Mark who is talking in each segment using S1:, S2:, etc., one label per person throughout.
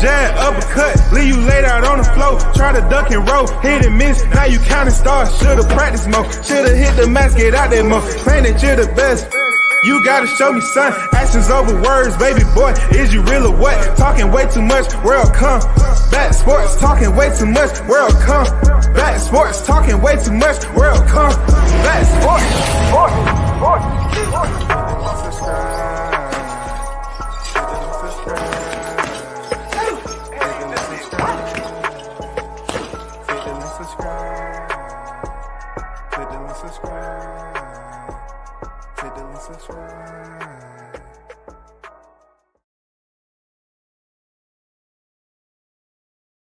S1: jab, uppercut, leave you laid out on the floor. Try to duck and roll, hit and miss, now you counting stars. Should've practiced more, should've hit the mask, get out there more. Claim that you're the best. You gotta show me, son. Actions over words, baby boy. Is you real or what? Talking way too much, world come. Back sports, talking way too much, world come. Back sports, talking way too much, world come. Back sports,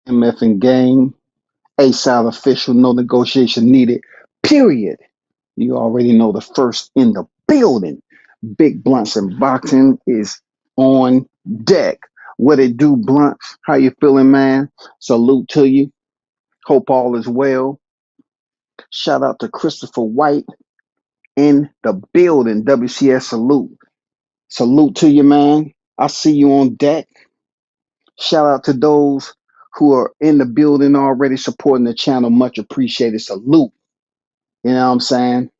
S2: MF and Gang, A-Side official, no negotiation needed, period. You already know the first in the building. Big Blunts and Boxing is on deck. What it do, Blunts? How you feeling, man? Salute to you. Hope all is well. Shout out to Christopher White in the building. WCS salute. Salute to you, man. I see you on deck. Shout out to those who are in the building already supporting the channel. Much appreciated. Salute. You know what I'm saying?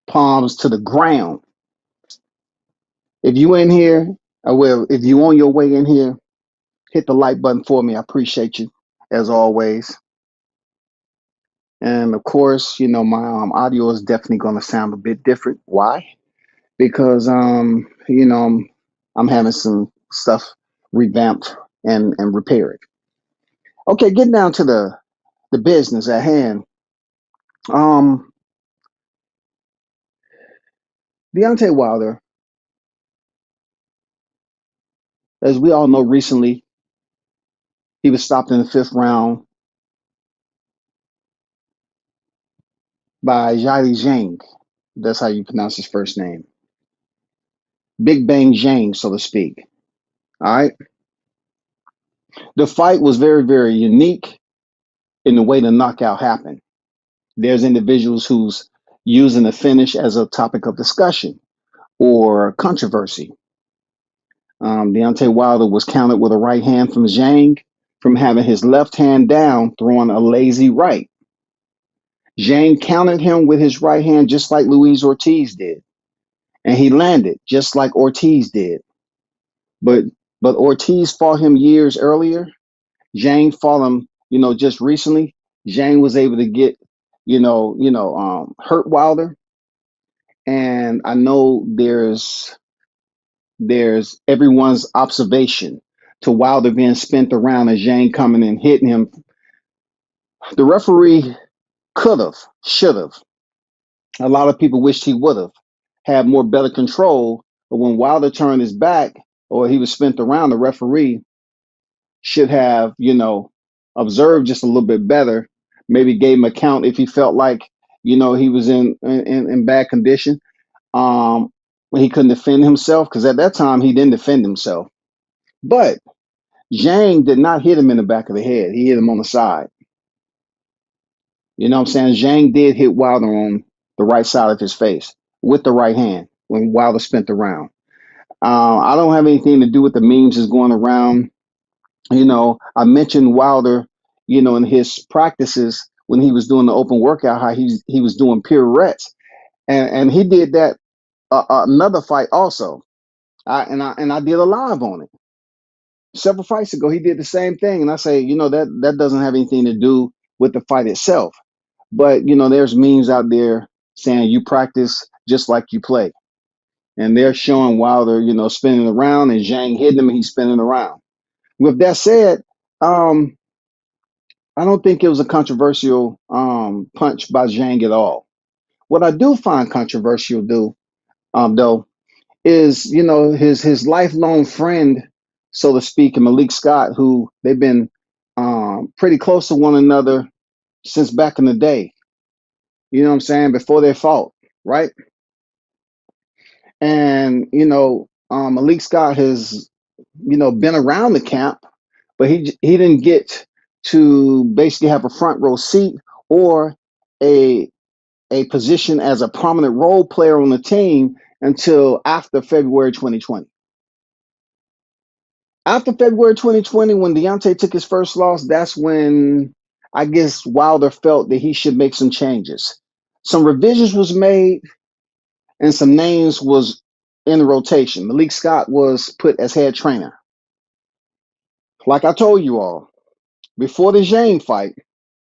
S2: Palms to the ground. If you in here, if you on your way in here, hit the like button for me. I appreciate you, as always. And of course, you know, my audio is definitely going to sound a bit different. Why? Because, you know, I'm having some stuff revamped and repaired. Okay, getting down to the business at hand. Deontay Wilder, as we all know, recently he was stopped in the 5th round by Zhang. That's how you pronounce his first name. Big Bang Zhang, so to speak. All right. The fight was very, very unique in the way the knockout happened. There's individuals who's using the finish as a topic of discussion or controversy. Deontay Wilder was counted with a right hand from Zhang from having his left hand down, throwing a lazy right. Zhang countered him with his right hand just like Luis Ortiz did. And he landed just like Ortiz did. But Ortiz fought him years earlier. Zhang fought him, you know, just recently. Zhang was able to get, hurt Wilder. And I know there's everyone's observation to Wilder being spent around and Zhang coming and hitting him. The referee could have, should have. A lot of people wished he would have had more better control. But when Wilder turned his back or he was spent around, the referee should have, observed just a little bit better. Maybe gave him a count if he felt like, he was in bad condition. When he couldn't defend himself, because at that time he didn't defend himself. But Zhang did not hit him in the back of the head. He hit him on the side. You know what I'm saying? Zhang did hit Wilder on the right side of his face with the right hand when Wilder spent the round. I don't have anything to do with the memes that's going around. I mentioned Wilder, in his practices when he was doing the open workout, how he was doing pirouettes. And he did that another fight also. I did a live on it. Several fights ago, he did the same thing. And I say, that doesn't have anything to do with the fight itself. But, there's memes out there saying you practice just like you play. And they're showing Wilder, spinning around and Zhang hitting him and he's spinning around. With that said, I don't think it was a controversial punch by Zhang at all. What I do find controversial, though, is, his lifelong friend, so to speak, and Malik Scott, who they've been pretty close to one another since back in the day. You know what I'm saying? Before they fought, right? And, Malik Scott has, been around the camp, but he didn't get to basically have a front row seat or a position as a prominent role player on the team until after February 2020. After February 2020, when Deontay took his first loss, that's when I guess Wilder felt that he should make some changes. Some revisions was made and some names was in rotation. Malik Scott was put as head trainer. Like I told you all, before the Zhang fight,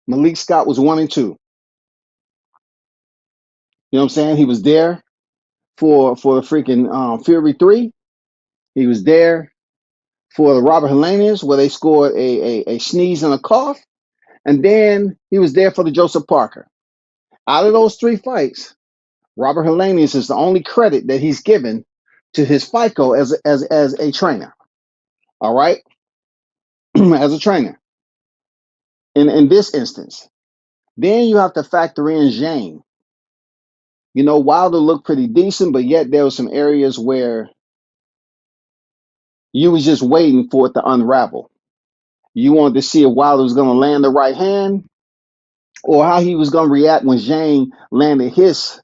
S2: Malik Scott was 1-2. You know what I'm saying? He was there for the freaking Fury 3. He was there for the Robert Helenius, where they scored a sneeze and a cough. And then he was there for the Joseph Parker. Out of those 3 fights, Robert Helenius is the only credit that he's given to his FICO as a trainer. All right? As a trainer. In this instance. Then you have to factor in Zhang. You know, Wilder looked pretty decent, but yet there were some areas where you was just waiting for it to unravel. You wanted to see if Wilder was going to land the right hand or how he was going to react when Zhang landed his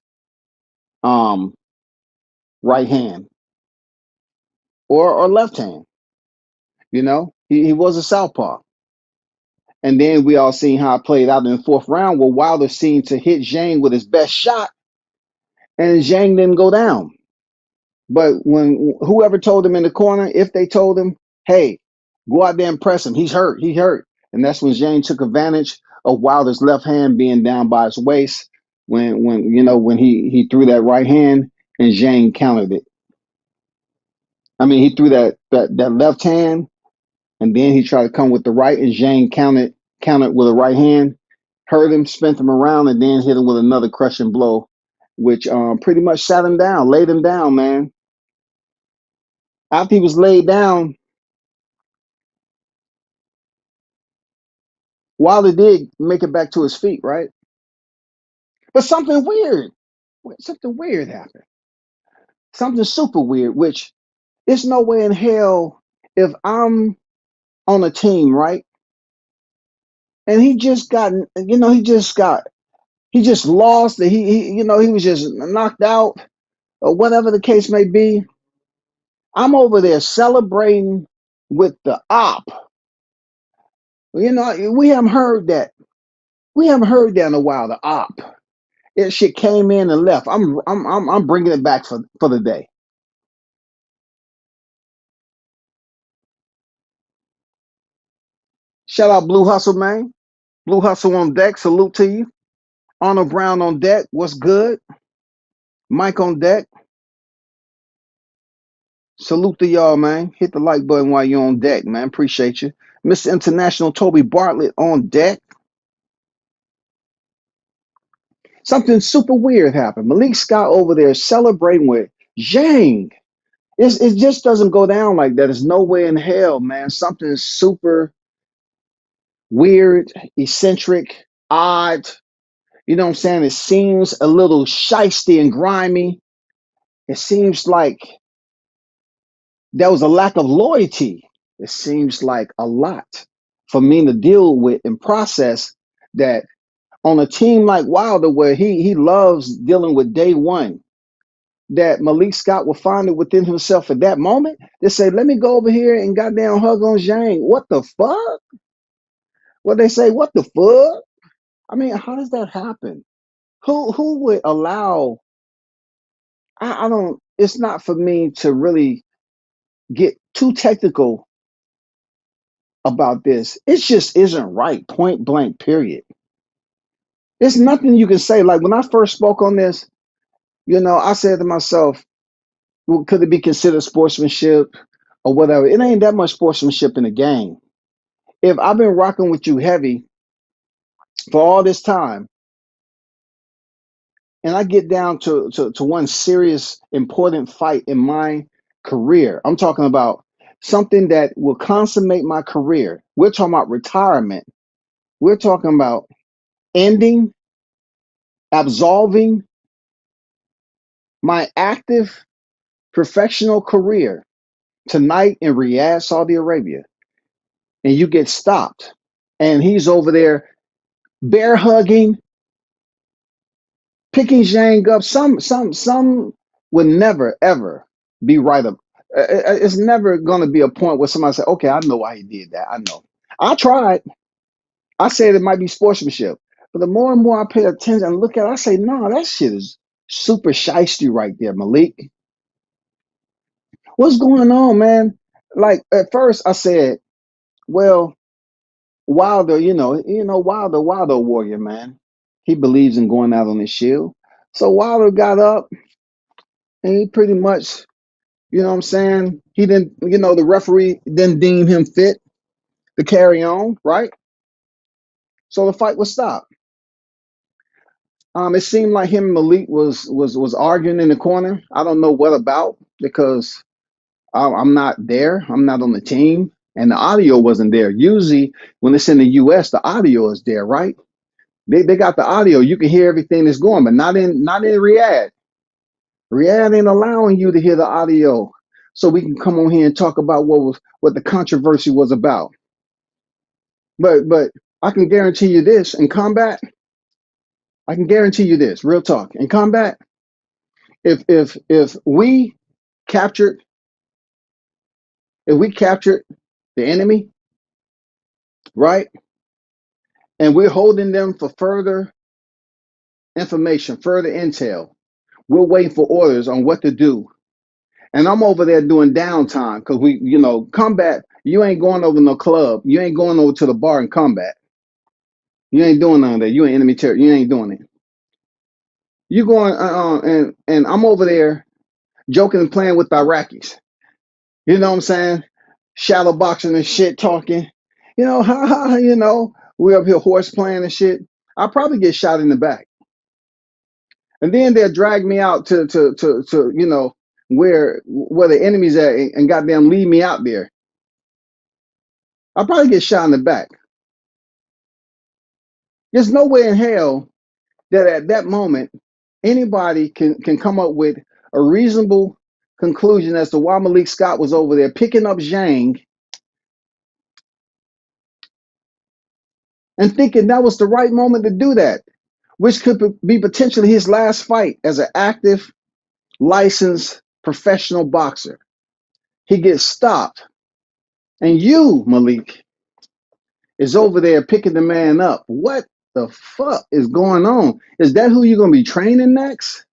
S2: right hand or left hand. You know, he was a southpaw. And then we all seen how it played out in the 4th round where Wilder seemed to hit Zhang with his best shot and Zhang didn't go down. But when whoever told him in the corner, if they told him, hey, go out there and press him, he's hurt, he hurt. And that's when Zhang took advantage of Wilder's left hand being down by his waist when he threw that right hand and Zhang countered it. I mean, he threw that left hand and then he tried to come with the right and Zhang countered with a right hand, hurt him, spent him around, and then hit him with another crushing blow, which pretty much sat him down, laid him down, man. After he was laid down, Wilder did make it back to his feet, right? But something weird happened. Something super weird, which it's no way in hell if I'm on a team, right? And he just lost, he was just knocked out or whatever the case may be. I'm over there celebrating with the op. You know, we haven't heard that. We haven't heard that in a while, the op. It shit came in and left. I'm bringing it back for the day. Shout out Blue Hustle, man. Blue Hustle on deck. Salute to you. Arnold Brown on deck. What's good? Mike on deck. Salute to y'all, man. Hit the like button while you're on deck, man. Appreciate you. Mr. International Toby Bartlett on deck. Something super weird happened. Malik Scott over there celebrating with Zhang. It just doesn't go down like that. There's no way in hell, man. Something super weird, eccentric, odd. You know what I'm saying? It seems a little shiesty and grimy. It seems like there was a lack of loyalty. It seems like a lot for me to deal with and process that on a team like Wilder, where he loves dealing with day one, that Malik Scott will find it within himself at that moment to say, let me go over here and goddamn hug on Zhang. What the fuck? What they say, what the fuck? I mean, how does that happen? Who would allow? I don't. It's not for me to really get too technical about this. It just isn't right. Point blank. Period. There's nothing you can say. Like when I first spoke on this, I said to myself, well, could it be considered sportsmanship or whatever? It ain't that much sportsmanship in the game. If I've been rocking with you heavy for all this time, and I get down to one serious, important fight in my career, I'm talking about something that will consummate my career. We're talking about retirement. We're talking about ending, absolving my active professional career tonight in Riyadh, Saudi Arabia. And you get stopped. And he's over there bear hugging, picking Zhang up. Some would never ever be right up. It's never going to be a point where somebody say, okay, I know why he did that. I know. I tried. I said it might be sportsmanship. But the more and more I pay attention and look at it, I say, no, that shit is super shiesty right there, Malik. What's going on, man? Like at first I said, well, Wilder, Wilder warrior, man. He believes in going out on his shield. So Wilder got up and he pretty much, you know what I'm saying? He didn't, the referee didn't deem him fit to carry on, right? So the fight was stopped. It seemed like him and Malik was arguing in the corner. I don't know what about because I'm not there. I'm not on the team, and the audio wasn't there. Usually, when it's in the U.S., the audio is there, right? They got the audio. You can hear everything that's going, but not in Riyadh. Riyadh ain't allowing you to hear the audio, so we can come on here and talk about what the controversy was about. But I can guarantee you this in combat. I can guarantee you this, real talk. In combat, if we captured the enemy, right, and we're holding them for further information, further intel, we're waiting for orders on what to do. And I'm over there doing downtime because combat, you ain't going over no club. You ain't going over to the bar in combat. You ain't doing none of that. You ain't enemy territory. You ain't doing it. You going and I'm over there joking and playing with the Iraqis. You know what I'm saying? Shadow boxing and shit, talking. Ha ha. We up here horse playing and shit. I'll probably get shot in the back, and then they'll drag me out to where the enemy's at and goddamn leave me out there. I'll probably get shot in the back. There's no way in hell that at that moment anybody can come up with a reasonable conclusion as to why Malik Scott was over there picking up Zhang and thinking that was the right moment to do that, which could be potentially his last fight as an active, licensed professional boxer. He gets stopped. And you, Malik, is over there picking the man up. What the fuck is going on? Is that who you're going to be training next?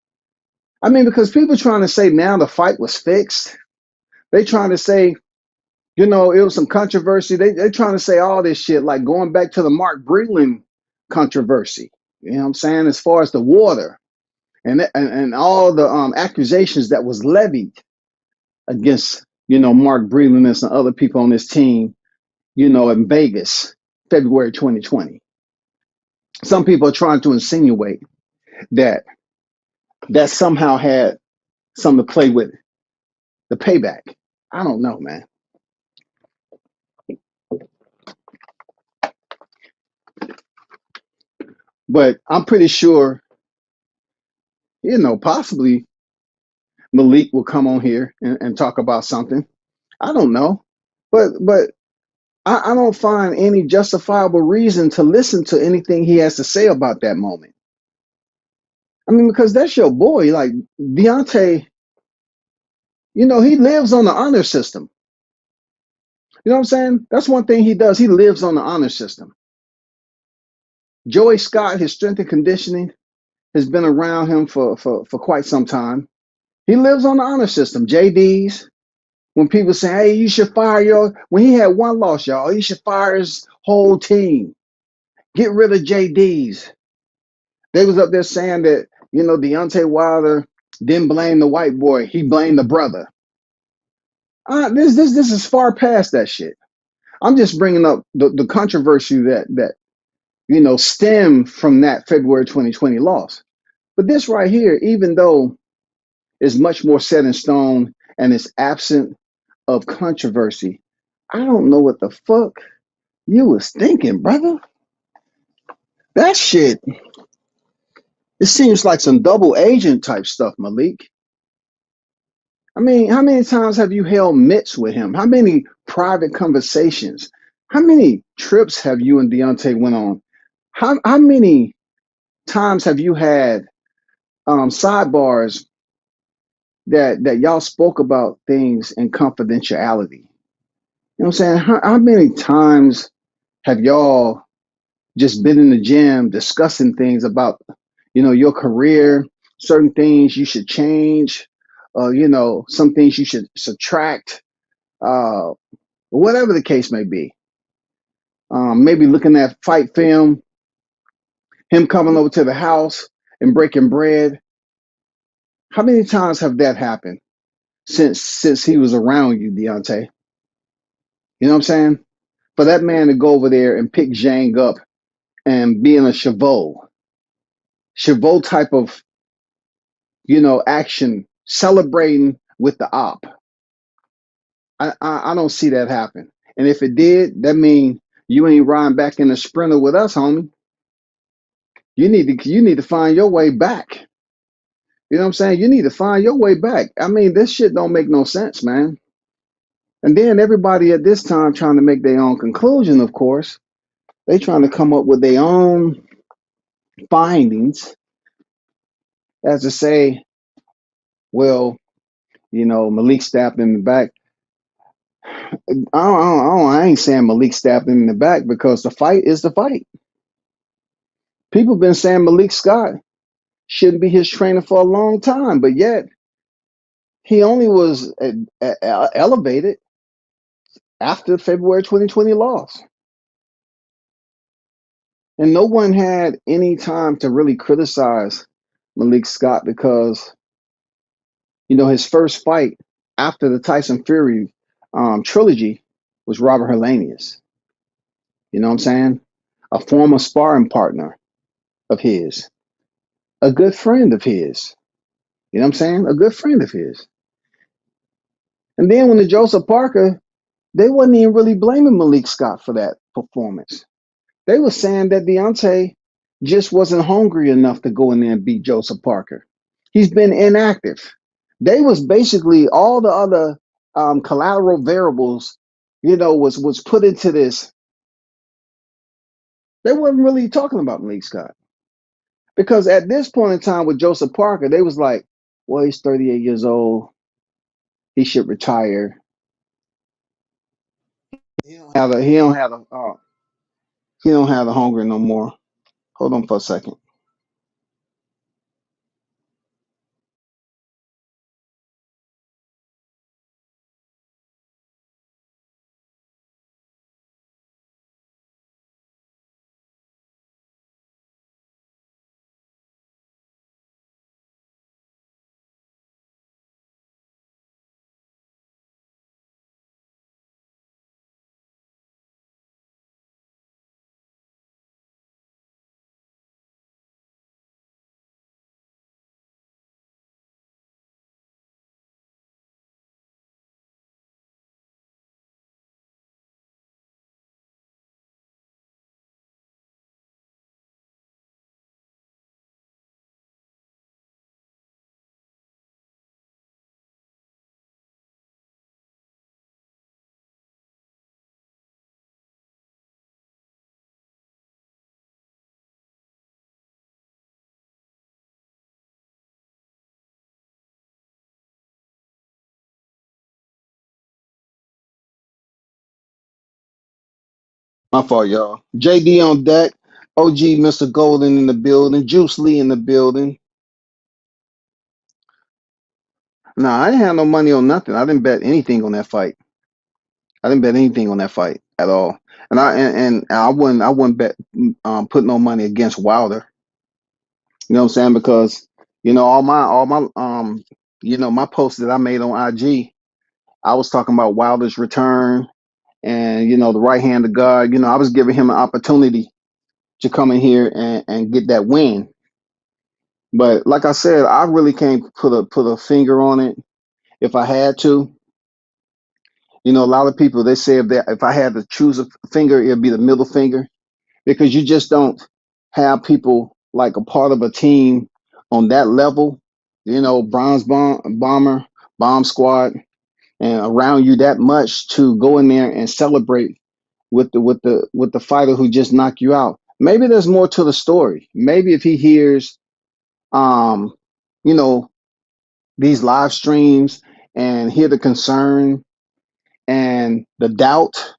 S2: I mean, because people trying to say now the fight was fixed. They trying to say, it was some controversy. They trying to say all this shit, like going back to the Mark Breland controversy. You know what I'm saying? As far as the water and all the accusations that was levied against, Mark Breland and some other people on this team, in Vegas, February 2020. Some people are trying to insinuate that somehow had something to play with the payback. I don't know, man. But I'm pretty sure, possibly Malik will come on here and talk about something. I don't know. But I don't find any justifiable reason to listen to anything he has to say about that moment. I mean, because that's your boy. Like Deontay, he lives on the honor system. You know what I'm saying? That's one thing he does. He lives on the honor system. Joey Scott, his strength and conditioning has been around him for quite some time. He lives on the honor system. JD's, when people say, hey, you should fire when he had one loss, y'all, he should fire his whole team. Get rid of JD's. They was up there saying that, Deontay Wilder didn't blame the white boy. He blamed the brother. This is far past that shit. I'm just bringing up the controversy that stemmed from that February 2020 loss. But this right here, even though it's much more set in stone and it's absent of controversy, I don't know what the fuck you was thinking, brother. That shit, it seems like some double agent type stuff, Malik. I mean, how many times have you held mitts with him? How many private conversations? How many trips have you and Deontay went on? How many times have you had sidebars that y'all spoke about things in confidentiality. You know what I'm saying? How many times have y'all just been in the gym discussing things about, your career, certain things you should change, some things you should subtract, uh, whatever the case may be. Maybe looking at fight film, him coming over to the house and breaking bread. How many times have that happened since he was around you, Deontay? You know what I'm saying? For that man to go over there and pick Zhang up and be in a Chauveau type of, action, celebrating with the op. I don't see that happen. And if it did, that means you ain't riding back in the sprinter with us, homie. You need to find your way back. You know what I'm saying? You need to find your way back. I mean, this shit don't make no sense, man. And then everybody at this time trying to make their own conclusion, of course. They trying to come up with their own findings as to say, well, Malik stabbed him in the back. I ain't saying Malik stabbed him in the back because the fight is the fight. People been saying Malik Scott shouldn't be his trainer for a long time, but yet he only was elevated after the February 2020 loss. And no one had any time to really criticize Malik Scott because, his first fight after the Tyson Fury trilogy was Robert Helenius. You know what I'm saying? A former sparring partner of his, a good friend of his. You know what I'm saying? A good friend of his. And then when the Joseph Parker, they wasn't even really blaming Malik Scott for that performance. They were saying that Deontay just wasn't hungry enough to go in there and beat Joseph Parker. He's been inactive. They was basically all the other collateral variables, was put into this. They weren't really talking about Malik Scott. Because at this point in time with Joseph Parker, they was like, well, he's 38 years old. He should retire. He don't have the hunger no more. Hold on for a second. My fault, y'all. JD on deck. OG Mr. Golden in the building. Juice Lee in the building. Nah, I didn't have no money on nothing. I didn't bet anything on that fight. I didn't bet anything on that fight at all. And I wouldn't bet put no money against Wilder. You know what I'm saying? Because my posts that I made on IG, I was talking about Wilder's return and the right hand of God. I was giving him an opportunity to come in here and get that win. But like I said, I really can't put a finger on it if I had to. A lot of people they say if I had to choose a finger, it'd be the middle finger because you just don't have people like a part of a team on that level. Bronze bomber, bomb squad, and around you that much to go in there and celebrate with the fighter who just knocked you out. Maybe there's more to the story. Maybe if he hears, um, you know, these live streams and hear the concern and the doubt,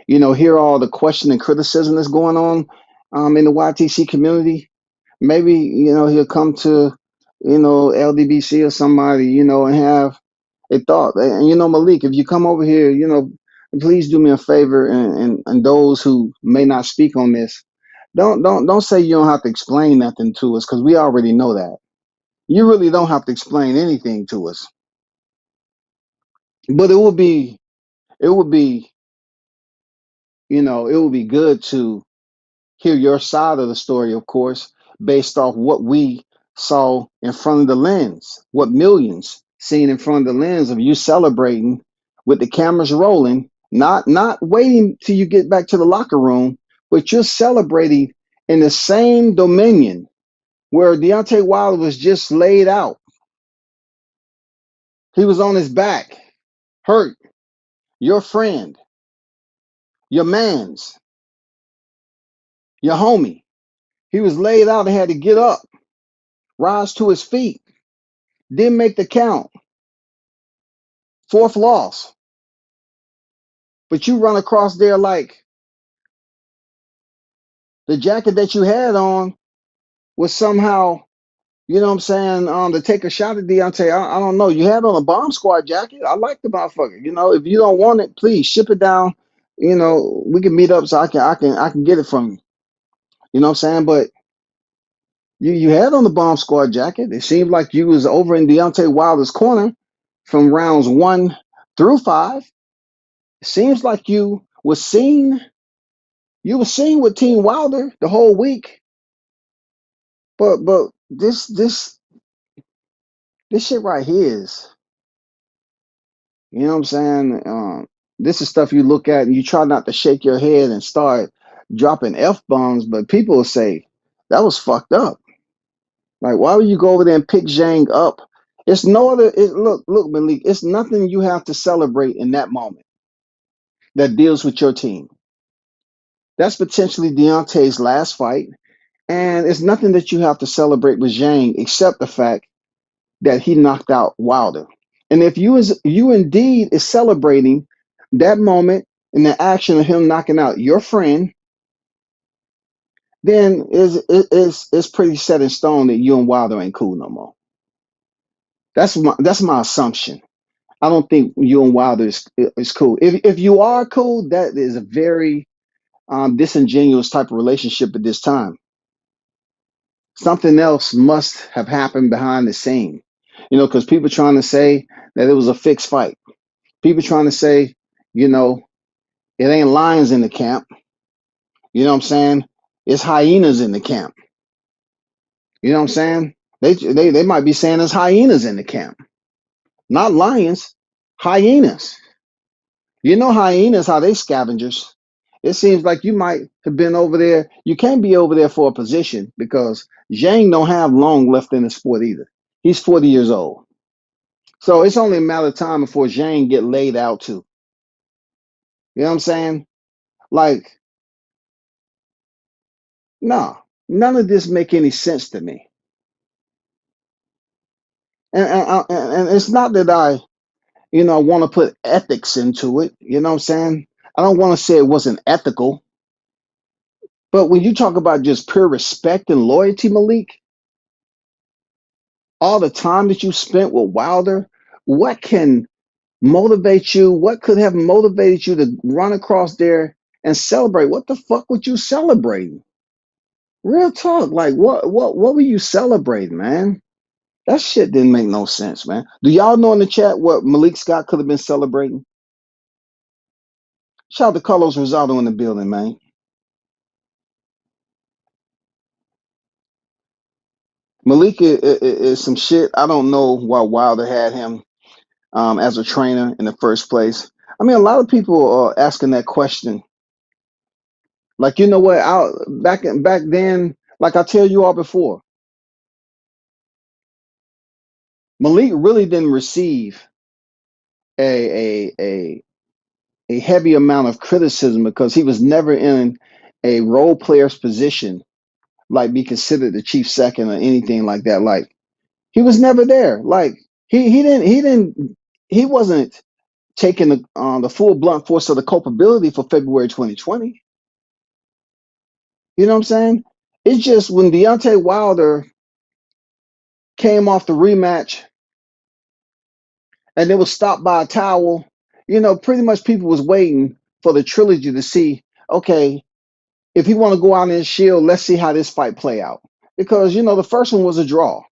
S2: hear all the question and criticism that's going on in the YTC community, maybe, he'll come to, LDBC or somebody, and have a thought. And, Malik, if you come over here, please do me a favor, and those who may not speak on this, don't say you don't have to explain nothing to us, because we already know that. You really don't have to explain anything to us. But it would be, it would be good to hear your side of the story, of course, based off what we saw in front of the lens, what millions seen in front of the lens of you celebrating with the cameras rolling, not waiting till you get back to the locker room, but you're celebrating in the same dominion where Deontay Wilder was just laid out. He was on his back, hurt. Your friend, your man's, your homie. He was laid out and had to get up, rise to his feet, didn't make the count. Fourth loss. But you run across there like the jacket that you had on was somehow, to take a shot at Deontay. I don't know. You had on a bomb squad jacket. I like the motherfucker. If you don't want it, please ship it down. We can meet up so I can get it from you. You know what I'm saying? But you had on the bomb squad jacket. It seemed like you was over in Deontay Wilder's corner from rounds 1 through 5. It seems like you were seen with Team Wilder the whole week. But this shit right here is, you know what I'm saying? This is stuff you look at and you try not to shake your head and start dropping F-bombs, but people will say, that was fucked up. Like, why would you go over there and pick Zhang up? It's no other, look, Malik, it's nothing you have to celebrate in that moment that deals with your team. That's potentially Deontay's last fight. And it's nothing that you have to celebrate with Zhang except the fact that he knocked out Wilder. And if you indeed is celebrating that moment and the action of him knocking out your friend, then it's pretty set in stone that you and Wilder ain't cool no more. That's my assumption. I don't think you and Wilder is cool. If you are cool, that is a very disingenuous type of relationship at this time. Something else must have happened behind the scene, because people trying to say that it was a fixed fight. People trying to say, it ain't lions in the camp. You know what I'm saying? It's hyenas in the camp. You know what I'm saying? They might be saying there's hyenas in the camp. Not lions, hyenas. Hyenas, how they scavengers. It seems like you might have been over there. You can't be over there for a position because Zhang don't have long left in the sport either. He's 40 years old. So it's only a matter of time before Zhang get laid out too. You know what I'm saying? Like, no, none of this make any sense to me. And it's not that I want to put ethics into it. You know what I'm saying? I don't want to say it wasn't ethical. But when you talk about just pure respect and loyalty, Malik, all the time that you spent with Wilder, what can motivate you? What could have motivated you to run across there and celebrate? What the fuck would you celebrating? Real talk. Like what were you celebrating, man? That shit didn't make no sense, man. Do y'all know in the chat what Malik Scott could have been celebrating? Shout out to Carlos Rosado in the building, man. Malik is some shit. I don't know why Wilder had him as a trainer in the first place. I mean, a lot of people are asking that question. Like, you know what? Back then, like I tell you all before, Malik really didn't receive a heavy amount of criticism because he was never in a role player's position, like be considered the chief second or anything like that. Like he was never there. Like He wasn't taking the full blunt force of the culpability for February 2020. You know what I'm saying? It's just when Deontay Wilder came off the rematch and it was stopped by a towel, pretty much people was waiting for the trilogy to see, okay, if he want to go out in his shield, let's see how this fight play out. Because, the first one was a draw.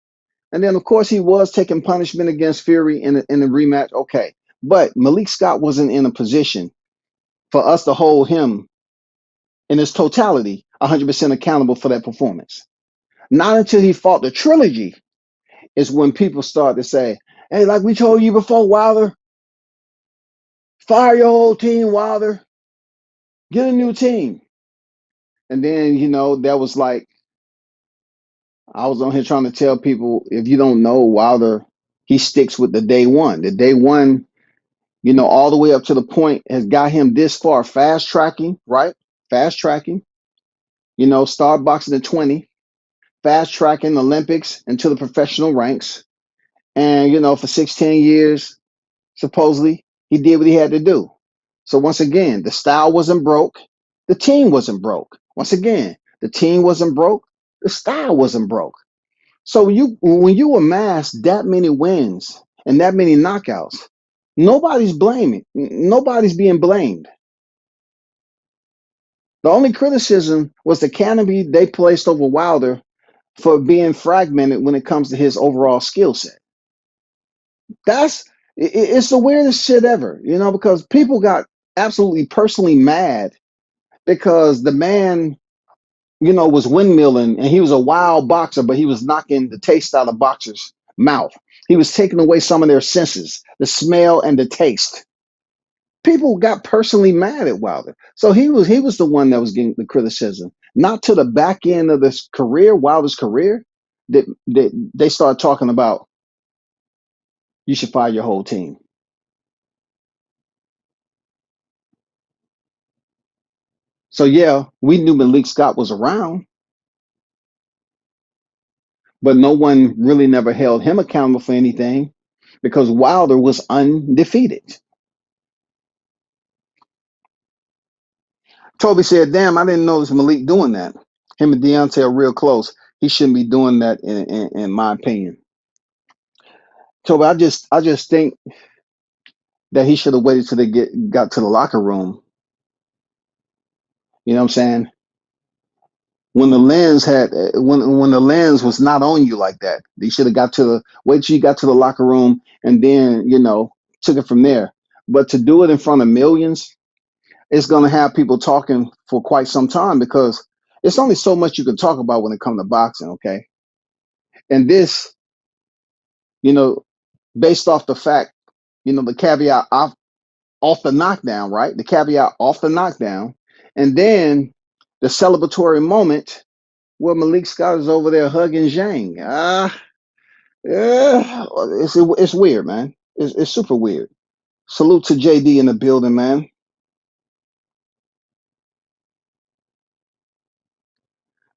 S2: And then, of course, he was taking punishment against Fury in the rematch. Okay. But Malik Scott wasn't in a position for us to hold him in his totality 100% accountable for that performance. Not until he fought the trilogy is when people start to say, hey, like we told you before, Wilder, fire your whole team, Wilder. Get a new team. And then, that was like, I was on here trying to tell people, if you don't know, Wilder, he sticks with the day one. The day one, all the way up to the point has got him this far, fast tracking, right? Fast tracking, start boxing at 20, fast tracking Olympics into the professional ranks. And, for 16 years, supposedly, he did what he had to do. So once again, the style wasn't broke. The team wasn't broke. Once again, the team wasn't broke. The style wasn't broke. So when you amass that many wins and that many knockouts, nobody's blaming. Nobody's being blamed. The only criticism was the canopy they placed over Wilder for being fragmented when it comes to his overall skill set. It's the weirdest shit ever, because people got absolutely personally mad because the man, was windmilling and he was a wild boxer, but he was knocking the taste out of boxers' mouth. He was taking away some of their senses, the smell and the taste. People got personally mad at Wilder. So he was the one that was getting the criticism. Not to the back end of this career, Wilder's career, that they started talking about you should fire your whole team. So yeah, we knew Malik Scott was around, but no one really never held him accountable for anything because Wilder was undefeated. Toby said, damn, I didn't notice Malik doing that. Him and Deontay are real close. He shouldn't be doing that in my opinion. Toby, I just think that he should have waited till they got to the locker room. You know what I'm saying? When the lens was not on you like that, they should have wait till you got to the locker room and then took it from there. But to do it in front of millions, it's gonna have people talking for quite some time because it's only so much you can talk about when it comes to boxing, okay? And this, you know, based off the fact, the caveat off the knockdown, right? The caveat off the knockdown, and then the celebratory moment where Malik Scott is over there hugging Zhang. Yeah, it's weird, man. It's super weird. Salute to JD in the building, man.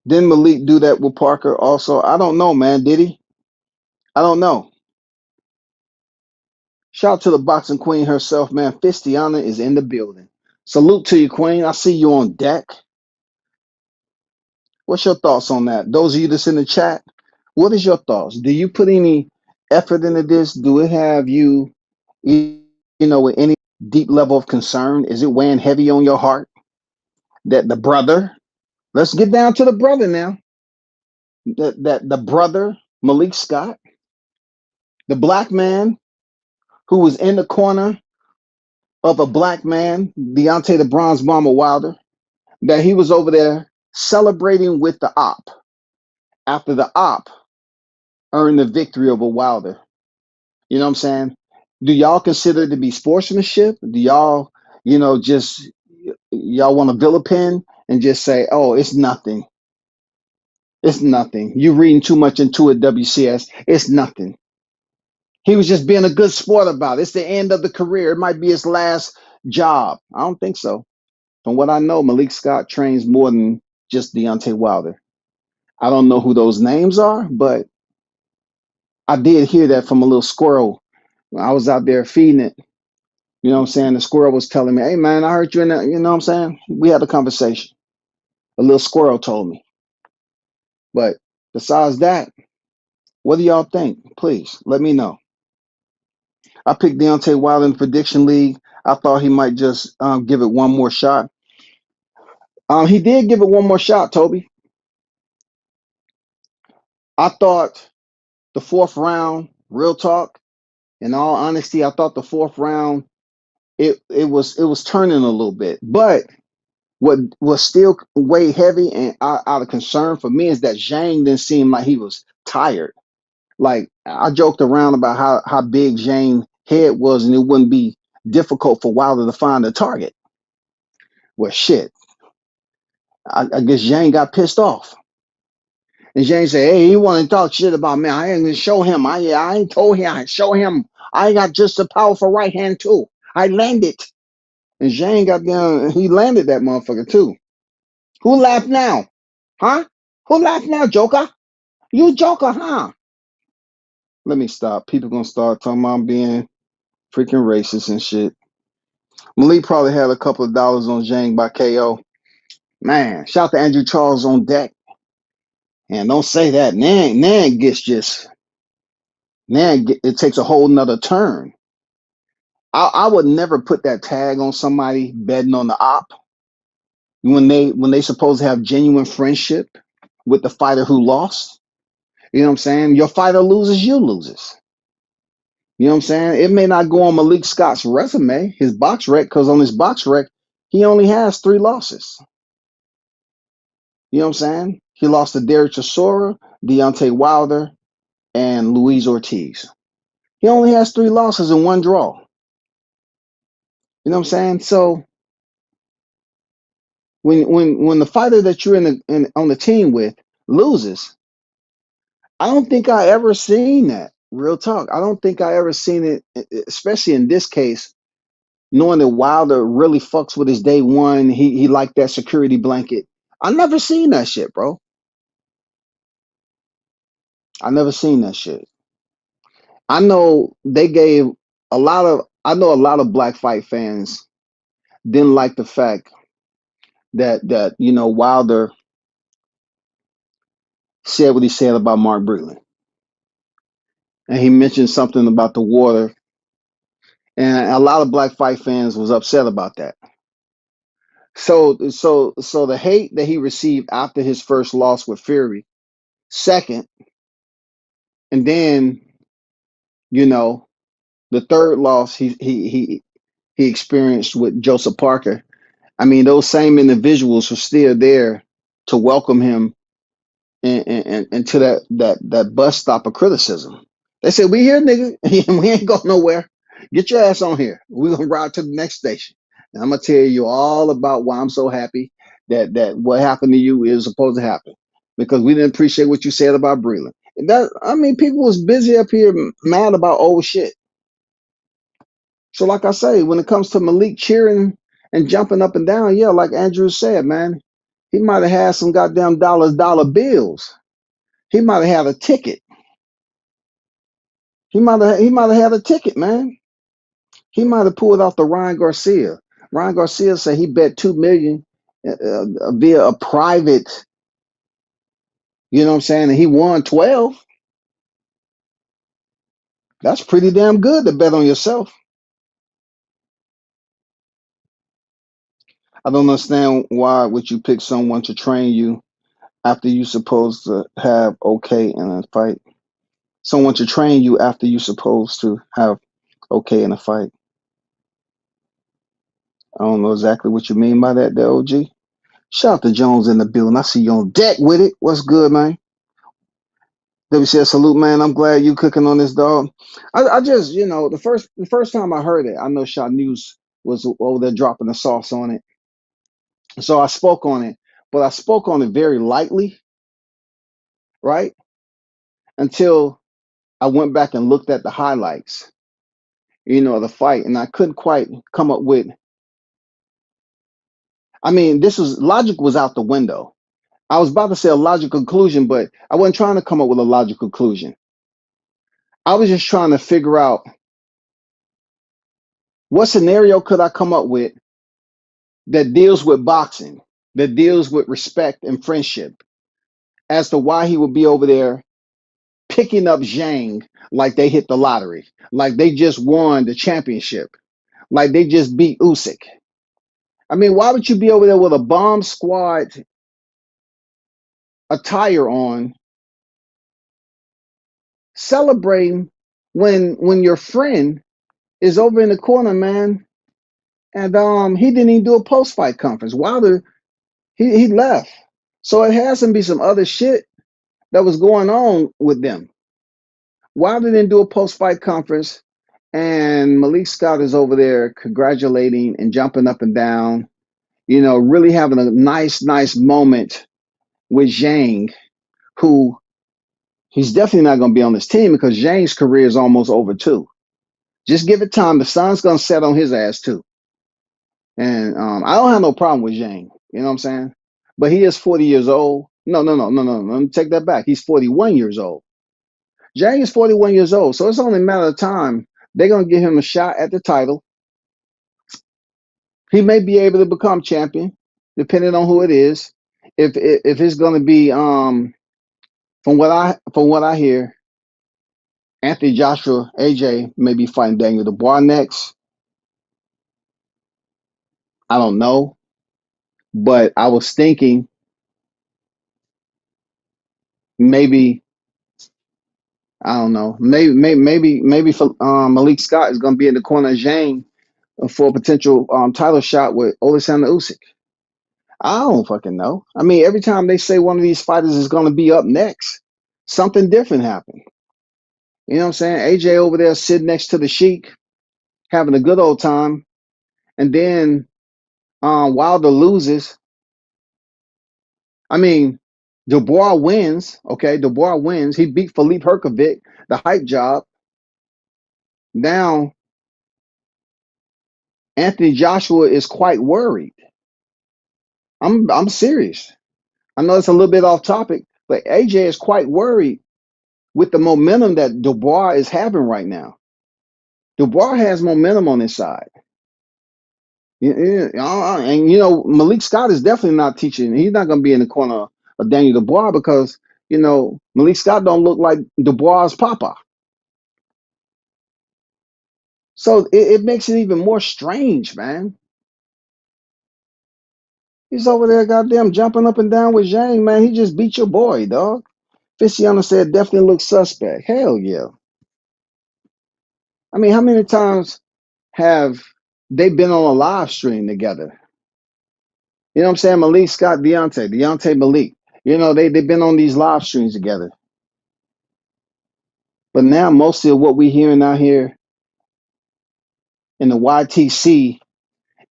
S2: Didn't Malik do that with Parker also? I don't know, man. Did he? I don't know. Shout out to the boxing queen herself, man. Fistiana is in the building. Salute to you, queen. I see you on deck. What's your thoughts on that? Those of you that's in the chat, what is your thoughts? Do you put any effort into this? Do it have you, with any deep level of concern? Is it weighing heavy on your heart that the brother? Let's get down to the brother now. That the brother Malik Scott, the black man who was in the corner of a black man, Deontay the Bronze Bomber Wilder, that he was over there celebrating with the op after the op earned the victory over Wilder. You know what I'm saying? Do y'all consider it to be sportsmanship? Do y'all, just y'all want to vilipin and just say, oh, it's nothing. It's nothing. You're reading too much into it, WCS. It's nothing. He was just being a good sport about it. It's the end of the career. It might be his last job. I don't think so. From what I know, Malik Scott trains more than just Deontay Wilder. I don't know who those names are, but I did hear that from a little squirrel when I was out there feeding it. You know what I'm saying? The squirrel was telling me, "Hey man, I heard you in that." You know what I'm saying? We had a conversation. A little squirrel told me. But besides that, what do y'all think? Please let me know. I picked Deontay Wilder in the prediction league. I thought he might just give it one more shot. He did give it one more shot, Toby. I thought the fourth round, real talk, in all honesty, I thought the fourth round it was turning a little bit. But what was still way heavy and out of concern for me is that Zhang didn't seem like he was tired. Like I joked around about how big Zhang's head was and it wouldn't be difficult for Wilder to find a target. Well, shit. I guess Zhang got pissed off. And Zhang said, "Hey, he want to talk shit about me. I ain't gonna show him. I ain't told him. I show him. I got just a powerful right hand too. I landed." And Zhang got down. He landed that motherfucker too. Who laughed now? Huh? Who laughed now, Joker? You Joker, huh? Let me stop. People gonna start talking about I'm being freaking racist and shit. Malik probably had a couple of dollars on Zhang by KO. Man, shout to Andrew Charles on deck. And don't say that. Nan gets just it takes a whole nother turn. I would never put that tag on somebody betting on the op when they supposed to have genuine friendship with the fighter who lost. You know what I'm saying? Your fighter loses, you loses. You know what I'm saying? It may not go on Malik Scott's resume, his box rec, because on his box rec, he only has 3 losses. You know what I'm saying? He lost to Derek Chisora, Deontay Wilder, and Luis Ortiz. He only has 3 losses and 1 draw. You know what I'm saying? So when the fighter that you're on the team with loses, I don't think I ever seen that. Real talk. I don't think I ever seen it, especially in this case, knowing that Wilder really fucks with his day one. He liked that security blanket. I never seen that shit, bro. I never seen that shit. I know they gave I know a lot of black fight fans didn't like the fact that Wilder said what he said about Mark Breland. And he mentioned something about the water. And a lot of black fight fans was upset about that. So the hate that he received after his first loss with Fury, second, and then, you know, the third loss he experienced with Joseph Parker. I mean, those same individuals were still there to welcome him into that bus stop of criticism. They said, "We here, nigga. We ain't going nowhere. Get your ass on here. We're gonna ride to the next station." And I'm gonna tell you all about why I'm so happy that what happened to you is supposed to happen. Because we didn't appreciate what you said about Breland. And that, I mean, people was busy up here mad about old shit. So like I say, when it comes to Malik cheering and jumping up and down, yeah, like Andrew said, man, he might have had some goddamn dollar bills. He might have had a ticket. He might have had a ticket, man. He might have pulled off the Ryan Garcia. Ryan Garcia said he bet 2 million via a private. You know what I'm saying? And he won 12. That's pretty damn good to bet on yourself. I don't understand why would you pick someone to train you after you supposed to have okay in a fight. Someone to train you after you supposed to have okay in a fight. I don't know exactly what you mean by that, there, OG. Shout out to Jones in the building. I see you on deck with it. What's good, man? WCS salute, man. I'm glad you cooking on this, dog. I just, the first time I heard it, I know Shot News was over there dropping the sauce on it. So I spoke on it, but I spoke on it very lightly, right? Until I went back and looked at the highlights, of the fight, and I couldn't quite come up with. I mean, logic was out the window. I was about to say a logical conclusion, but I wasn't trying to come up with a logical conclusion. I was just trying to figure out what scenario could I come up with that deals with boxing, that deals with respect and friendship, as to why he would be over there picking up Zhang like they hit the lottery, like they just won the championship, like they just beat Usyk. I mean, why would you be over there with a bomb squad attire on, celebrating when your friend is over in the corner, man? And he didn't even do a post fight conference. Wilder, he left. So it has to be some other shit that was going on with them. Wilder didn't do a post fight conference, and Malik Scott is over there congratulating and jumping up and down, really having a nice moment with Zhang, who he's definitely not going to be on this team because Zhang's career is almost over too. Just give it time. The sun's going to set on his ass too. And I don't have no problem with Zhang. You know what I'm saying? But he is 40 years old. No. Let me take that back. He's 41 years old. Zhang is 41 years old. So it's only a matter of time. They're going to give him a shot at the title. He may be able to become champion, depending on who it is. If it's going to be, from what I hear, Anthony Joshua, AJ may be fighting Daniel Dubois next. I don't know. But I was thinking maybe, I don't know, maybe for, Malik Scott is going to be in the corner of Zhang for a potential title shot with Alexander Usyk. I don't fucking know. I mean, every time they say one of these fighters is going to be up next, something different happened. You know what I'm saying? AJ over there sitting next to the Sheik, having a good old time, and then Wilder loses. I mean, Dubois wins. Okay, Dubois wins. He beat Philippe Herkovic, the hype job. Now, Anthony Joshua is quite worried. I'm serious. I know it's a little bit off topic, but AJ is quite worried with the momentum that Dubois is having right now. Dubois has momentum on his side. And Malik Scott is definitely not teaching. He's not going to be in the corner of Daniel Dubois because Malik Scott don't look like Dubois' papa. So it makes it even more strange, man. He's over there, goddamn, jumping up and down with Zhang, man. He just beat your boy, dog. Fisciano said definitely looks suspect. Hell yeah. I mean, how many times have they been on a live stream together? You know what I'm saying? Malik Scott, Deontay Malik. They've been on these live streams together. But now mostly of what we're hearing out here in the YTC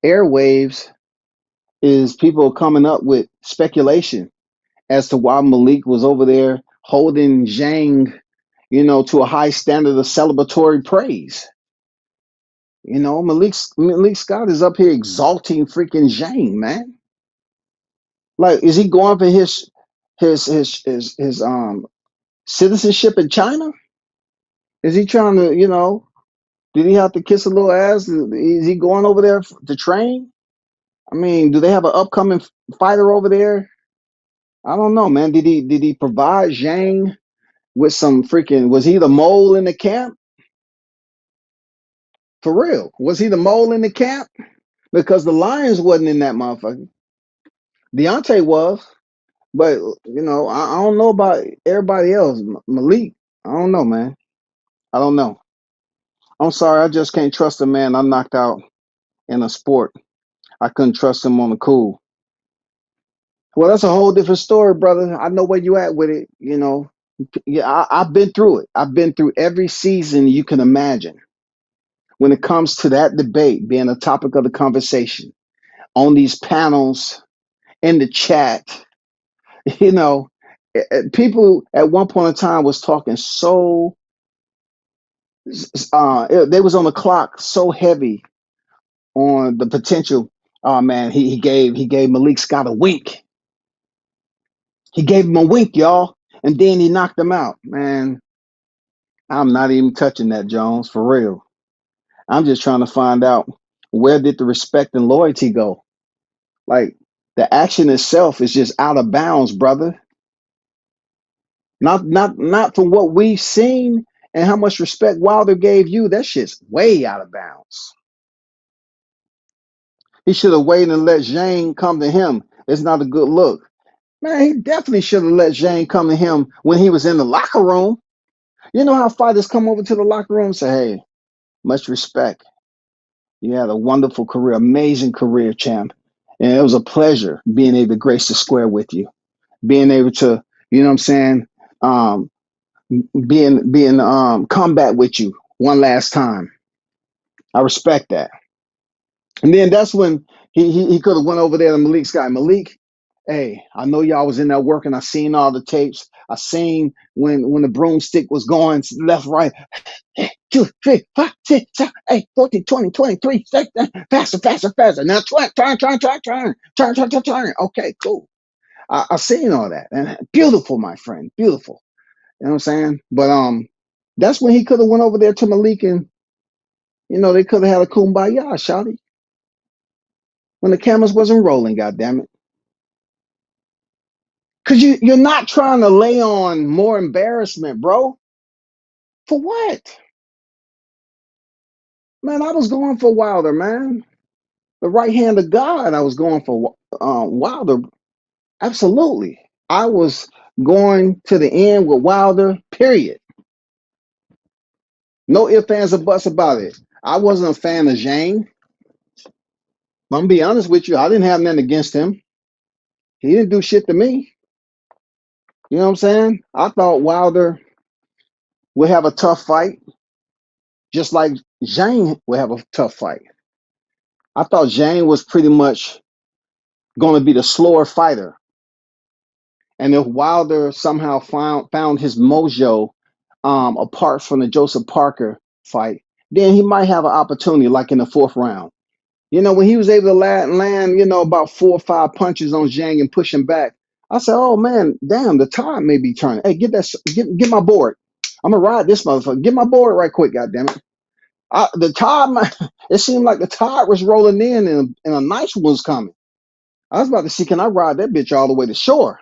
S2: airwaves is people coming up with speculation as to why Malik was over there holding Zhang, to a high standard of celebratory praise. Malik Scott is up here exalting freaking Zhang, man. Like, is he going for his citizenship in China? Is he trying to, did he have to kiss a little ass? Is he going over there to train? I mean, do they have an upcoming fighter over there? I don't know, man. Did he provide Zhang with some freaking? Was he the mole in the camp? For real, was he the mole in the camp? Because the Lions wasn't in that motherfucker. Deontay was, but I don't know about everybody else. Malik, I don't know, man. I don't know. I'm sorry, I just can't trust a man I knocked out in a sport. I couldn't trust him on the cool. Well, that's a whole different story, brother. I know where you at with it. Yeah, I've been through it. I've been through every season you can imagine. When it comes to that debate being a topic of the conversation on these panels, in the chat, people at one point in time was talking so, they was on the clock so heavy on the potential. Oh man, he gave Malik Scott a wink. He gave him a wink, y'all, and then he knocked him out, man. I'm not even touching that, Jones, for real. I'm just trying to find out where did the respect and loyalty go? Like the action itself is just out of bounds, brother. Not from what we've seen and how much respect Wilder gave you. That shit's way out of bounds. He should have waited and let Zhang come to him. It's not a good look. Man, he definitely should have let Zhang come to him when he was in the locker room. You know how fighters come over to the locker room and say, hey, much respect. You had a wonderful career, amazing career, champ. And it was a pleasure being able to grace the square with you. Being able to, you know what I'm saying, um, being combat with you one last time. I respect that. And then that's when he could have went over there to Malik Scott. Malik, hey, I know y'all was in there working. I seen all the tapes. I seen when the broomstick was going left, right. 2, 3, 5, 6, 7, 8, 14, 20, 23, faster, faster, faster. Now turn. Okay, cool. I seen all that. And beautiful, my friend. Beautiful. You know what I'm saying? But that's when he could have went over there to Malik and they could have had a kumbaya, shawty. When the cameras wasn't rolling, goddamn it. Cause you're not trying to lay on more embarrassment, bro. For what? Man, I was going for Wilder, man. The right hand of God, I was going for Wilder. Absolutely. I was going to the end with Wilder, period. No ifs, ands, or buts about it. I wasn't a fan of Zhang. I'm gonna be honest with you. I didn't have nothing against him. He didn't do shit to me. You know what I'm saying? I thought Wilder would have a tough fight, just like Zhang would have a tough fight. I thought Zhang was pretty much going to be the slower fighter. And if Wilder somehow found his mojo apart from the Joseph Parker fight, then he might have an opportunity, like in the fourth round. When he was able to land, about 4 or 5 punches on Zhang and push him back, I said, "Oh man, damn, the tide may be turning. Hey, get my board. I'm gonna ride this motherfucker. Get my board right quick, goddammit." The tide, it seemed like the tide was rolling in, and a nice one was coming. I was about to see, can I ride that bitch all the way to shore?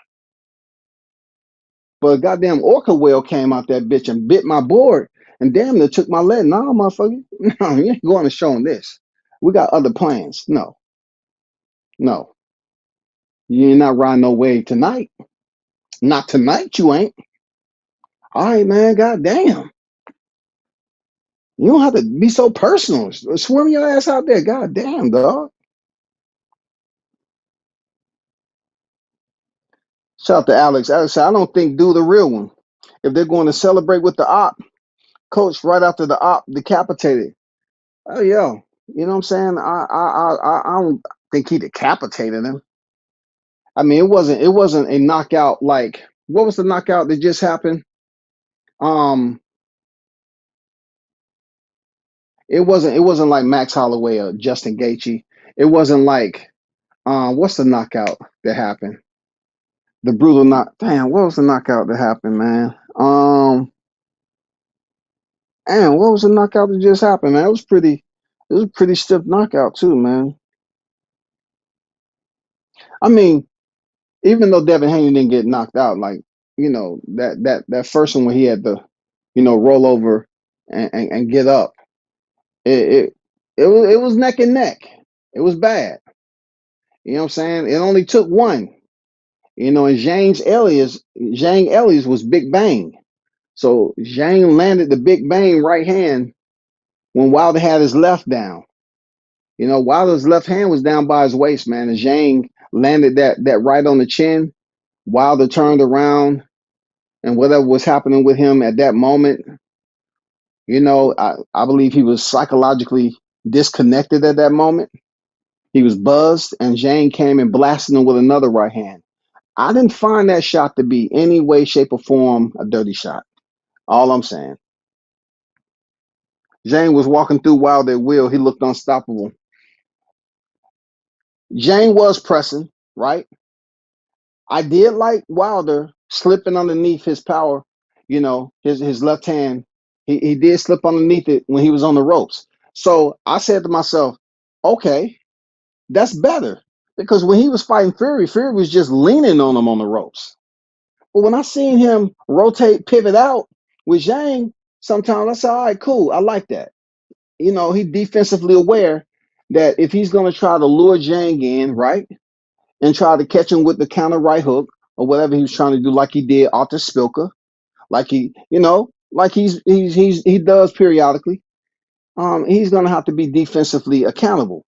S2: But a goddamn orca whale came out that bitch and bit my board and damn near took my leg. No, motherfucker. No, you ain't going to show him this. We got other plans. No, no. You ain't not riding no wave tonight. Not tonight, you ain't. All right, man. Goddamn. You don't have to be so personal. Swim your ass out there. Goddamn, dog. Shout out to Alex. Alex said, I don't think do the real one. If they're going to celebrate with the op, coach right after the op decapitated. Oh, yo. You know what I'm saying? I don't think he decapitated him. I mean, it wasn't a knockout like what was the knockout that just happened? Um, it wasn't like Max Holloway or Justin Gaethje. It wasn't like what's the knockout that happened? The brutal knock. Damn, what was the knockout that happened, man? Damn, what was the knockout that just happened, man? It was a pretty stiff knockout too, man. I mean, even though Devin Haney didn't get knocked out, like that first one where he had to, roll over and get up, it it was neck and neck. It was bad. You know what I'm saying? It only took one. And Zhang Elias was Big Bang. So Zhang landed the Big Bang right hand when Wilder had his left down. Wilder's left hand was down by his waist, man, and Zhang landed that right on the chin. Wilder turned around, and whatever was happening with him at that moment, I believe he was psychologically disconnected at that moment. He was buzzed, and Zhang came and blasted him with another right hand. I didn't find that shot to be any way, shape, or form a dirty shot. All I'm saying. Zhang was walking through Wilder at will. He looked unstoppable. Zhang was pressing, right? I did like Wilder slipping underneath his power, his left hand He did slip underneath it when he was on the ropes. So I said to myself, okay, that's better. Because when he was fighting Fury, Fury was just leaning on him on the ropes. But when I seen him rotate, pivot out with Zhang, sometimes I said, all right, cool. I like that. You know, he defensively aware that if he's going to try to lure Zhang in, right, and try to catch him with the counter right hook or whatever he was trying to do, like he did Arthur Spilka, like like he does periodically. He's going to have to be defensively accountable.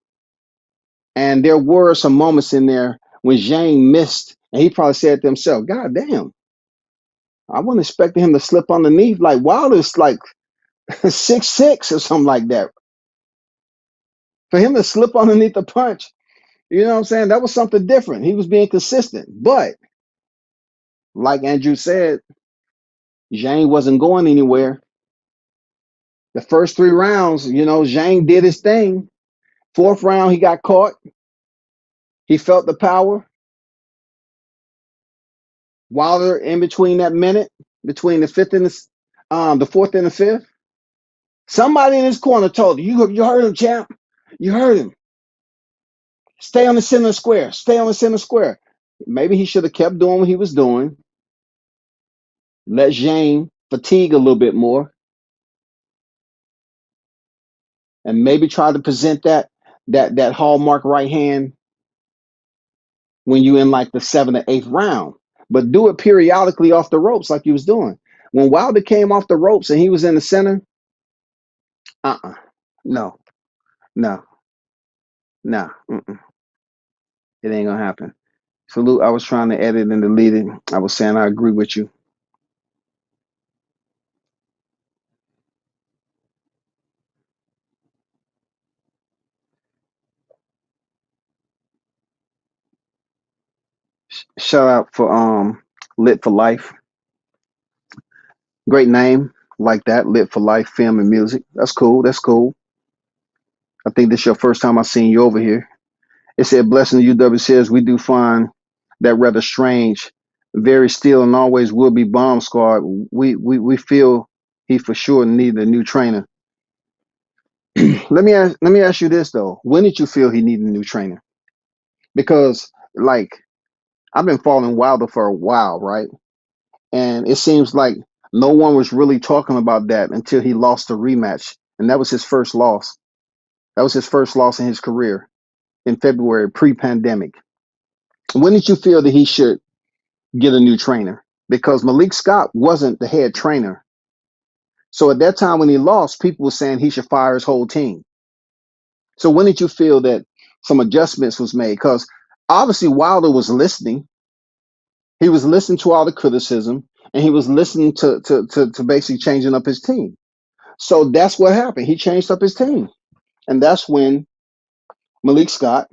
S2: And there were some moments in there when Zhang missed, and he probably said to himself, "God damn, I wasn't expecting him to slip underneath. Like Wilder's like 6'6" or something like that. For him to slip underneath the punch, you know what I'm saying? That was something different. He was being consistent. But like Andrew said, Zhang wasn't going anywhere. The first 3 rounds, Zhang did his thing. 4th round, he got caught. He felt the power. Wilder, in between that minute, between the 5th and the 4th and the 5th, somebody in his corner told you heard him, champ. You heard him. Stay on the center square. Stay on the center square. Maybe he should have kept doing what he was doing. Let Zhang fatigue a little bit more. And maybe try to present that hallmark right hand when you in like the 7th or 8th round. But do it periodically off the ropes like he was doing. When Wilder came off the ropes and he was in the center, no, no, no, it ain't gonna happen. Salute, I was trying to edit and delete it. I was saying I agree with you. Shout out for Lit for Life. Great name, like that. Lit for Life Film and Music. That's cool. That's cool. I think this is your first time I seen you over here. It said, blessing the UW says, we do find that rather strange, very still and always will be bomb squad. We feel he for sure needed a new trainer. Let me ask you this though. When did you feel he needed a new trainer? Because like I've been following Wilder for a while, right? And it seems like no one was really talking about that until he lost the rematch. And that was his first loss. That was his first loss in his career in February, pre-pandemic. When did you feel that he should get a new trainer? Because Malik Scott wasn't the head trainer. So at that time when he lost, people were saying he should fire his whole team. So when did you feel that some adjustments was made? Because obviously Wilder was listening. He was listening to all the criticism, and he was listening to basically changing up his team. So that's what happened. He changed up his team. And that's when Malik Scott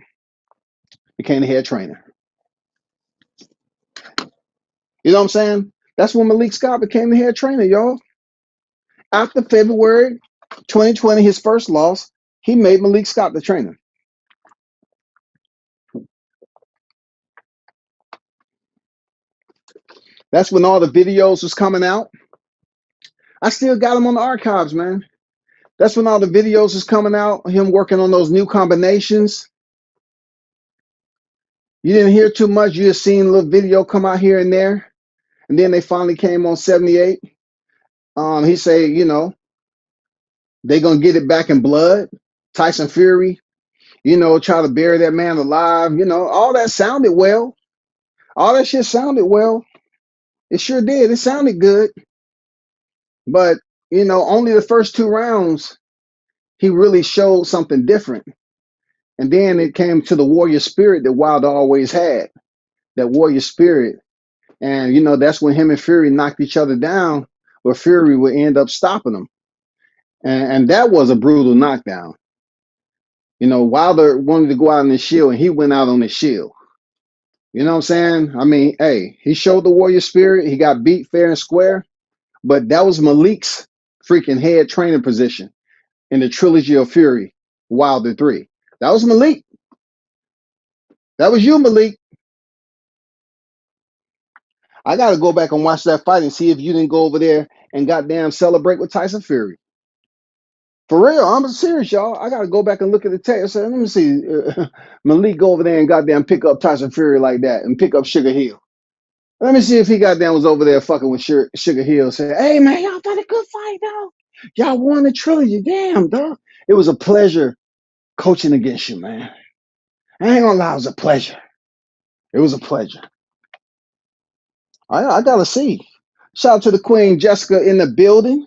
S2: became the head trainer. You know what I'm saying? That's when Malik Scott became the head trainer, y'all. After February 2020, his first loss, he made Malik Scott the trainer. That's when all the videos was coming out. I still got them on the archives, man. That's when all the videos was coming out, him working on those new combinations. You didn't hear too much. You just seen a little video come out here and there. And then they finally came on 78. He said, they going to get it back in blood. Tyson Fury, try to bury that man alive. All that sounded well. All that shit sounded well. It sure did. It sounded good. But, only the first 2 rounds, he really showed something different. And then it came to the warrior spirit that Wilder always had. That warrior spirit. And, that's when him and Fury knocked each other down, where Fury would end up stopping them. And that was a brutal knockdown. Wilder wanted to go out on his shield, and he went out on his shield. You know what I'm saying? I mean, hey, he showed the warrior spirit. He got beat fair and square. But that was Malik's freaking head training position in the trilogy of Fury, Wilder 3. That was Malik. That was you, Malik. I got to go back and watch that fight and see if you didn't go over there and goddamn celebrate with Tyson Fury. For real, I'm serious, y'all. I gotta go back and look at the tape. I said, let me see, Malik go over there and goddamn pick up Tyson Fury like that and pick up Sugar Hill. Let me see if he goddamn was over there fucking with Sugar Hill. Saying, hey man, y'all done a good fight, dog. Y'all won the trilogy, damn, dog. It was a pleasure coaching against you, man. I ain't gonna lie, it was a pleasure. It was a pleasure. I gotta see. Shout out to the Queen Jessica in the building.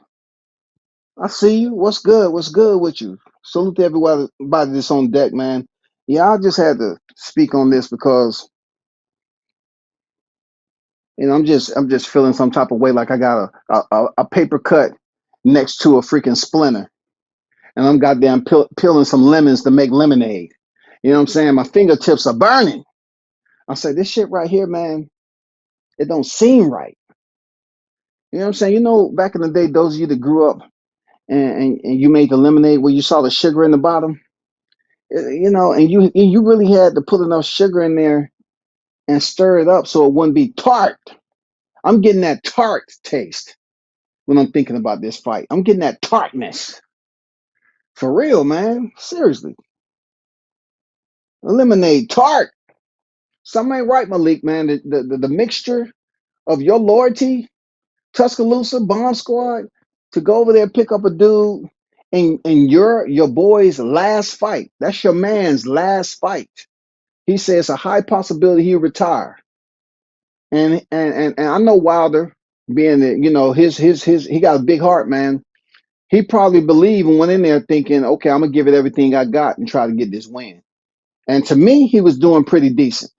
S2: I see you. What's good? What's good with you? Salute to everybody that's on deck, man. Yeah, I just had to speak on this because I'm just feeling some type of way, like I got a paper cut next to a freaking splinter, and I'm goddamn peeling some lemons to make lemonade. You know what I'm saying? My fingertips are burning. I say this shit right here, man. It don't seem right. You know what I'm saying? Back in the day, those of you that grew up and you made the lemonade where you saw the sugar in the bottom, and you really had to put enough sugar in there and stir it up so it wouldn't be tart. I'm getting that tart taste when I'm thinking about this fight. I'm getting that tartness. For real, man. Seriously. Lemonade tart. Something ain't right, Malik, man. The mixture of your loyalty, Tuscaloosa, Bomb Squad, to go over there pick up a dude in your boy's last fight. That's your man's last fight. He says it's a high possibility he'll retire. And I know Wilder, being that, his he got a big heart, man. He probably believed and went in there thinking, okay, I'm gonna give it everything I got and try to get this win. And to me, he was doing pretty decent.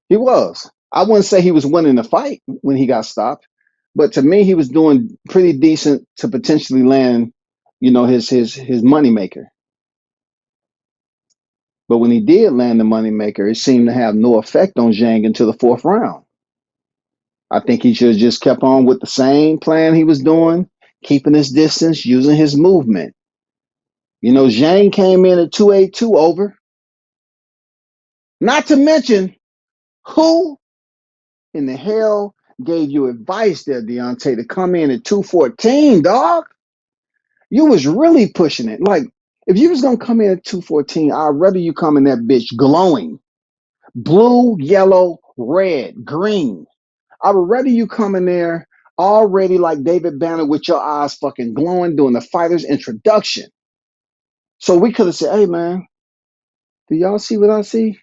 S2: He was. I wouldn't say he was winning the fight when he got stopped, but to me, he was doing pretty decent to potentially land, his money maker. But when he did land the money maker, it seemed to have no effect on Zhang until the fourth round. I think he should have just kept on with the same plan he was doing, keeping his distance, using his movement. Zhang came in at 282 over. Not to mention, who in the hell gave you advice there, Deontay, to come in at 214, dog? You was really pushing it. Like, if you was going to come in at 214, I'd rather you come in that bitch glowing. Blue, yellow, red, green. I would rather you come in there already like David Banner with your eyes fucking glowing doing the fighter's introduction. So we could have said, hey, man, do y'all see what I see?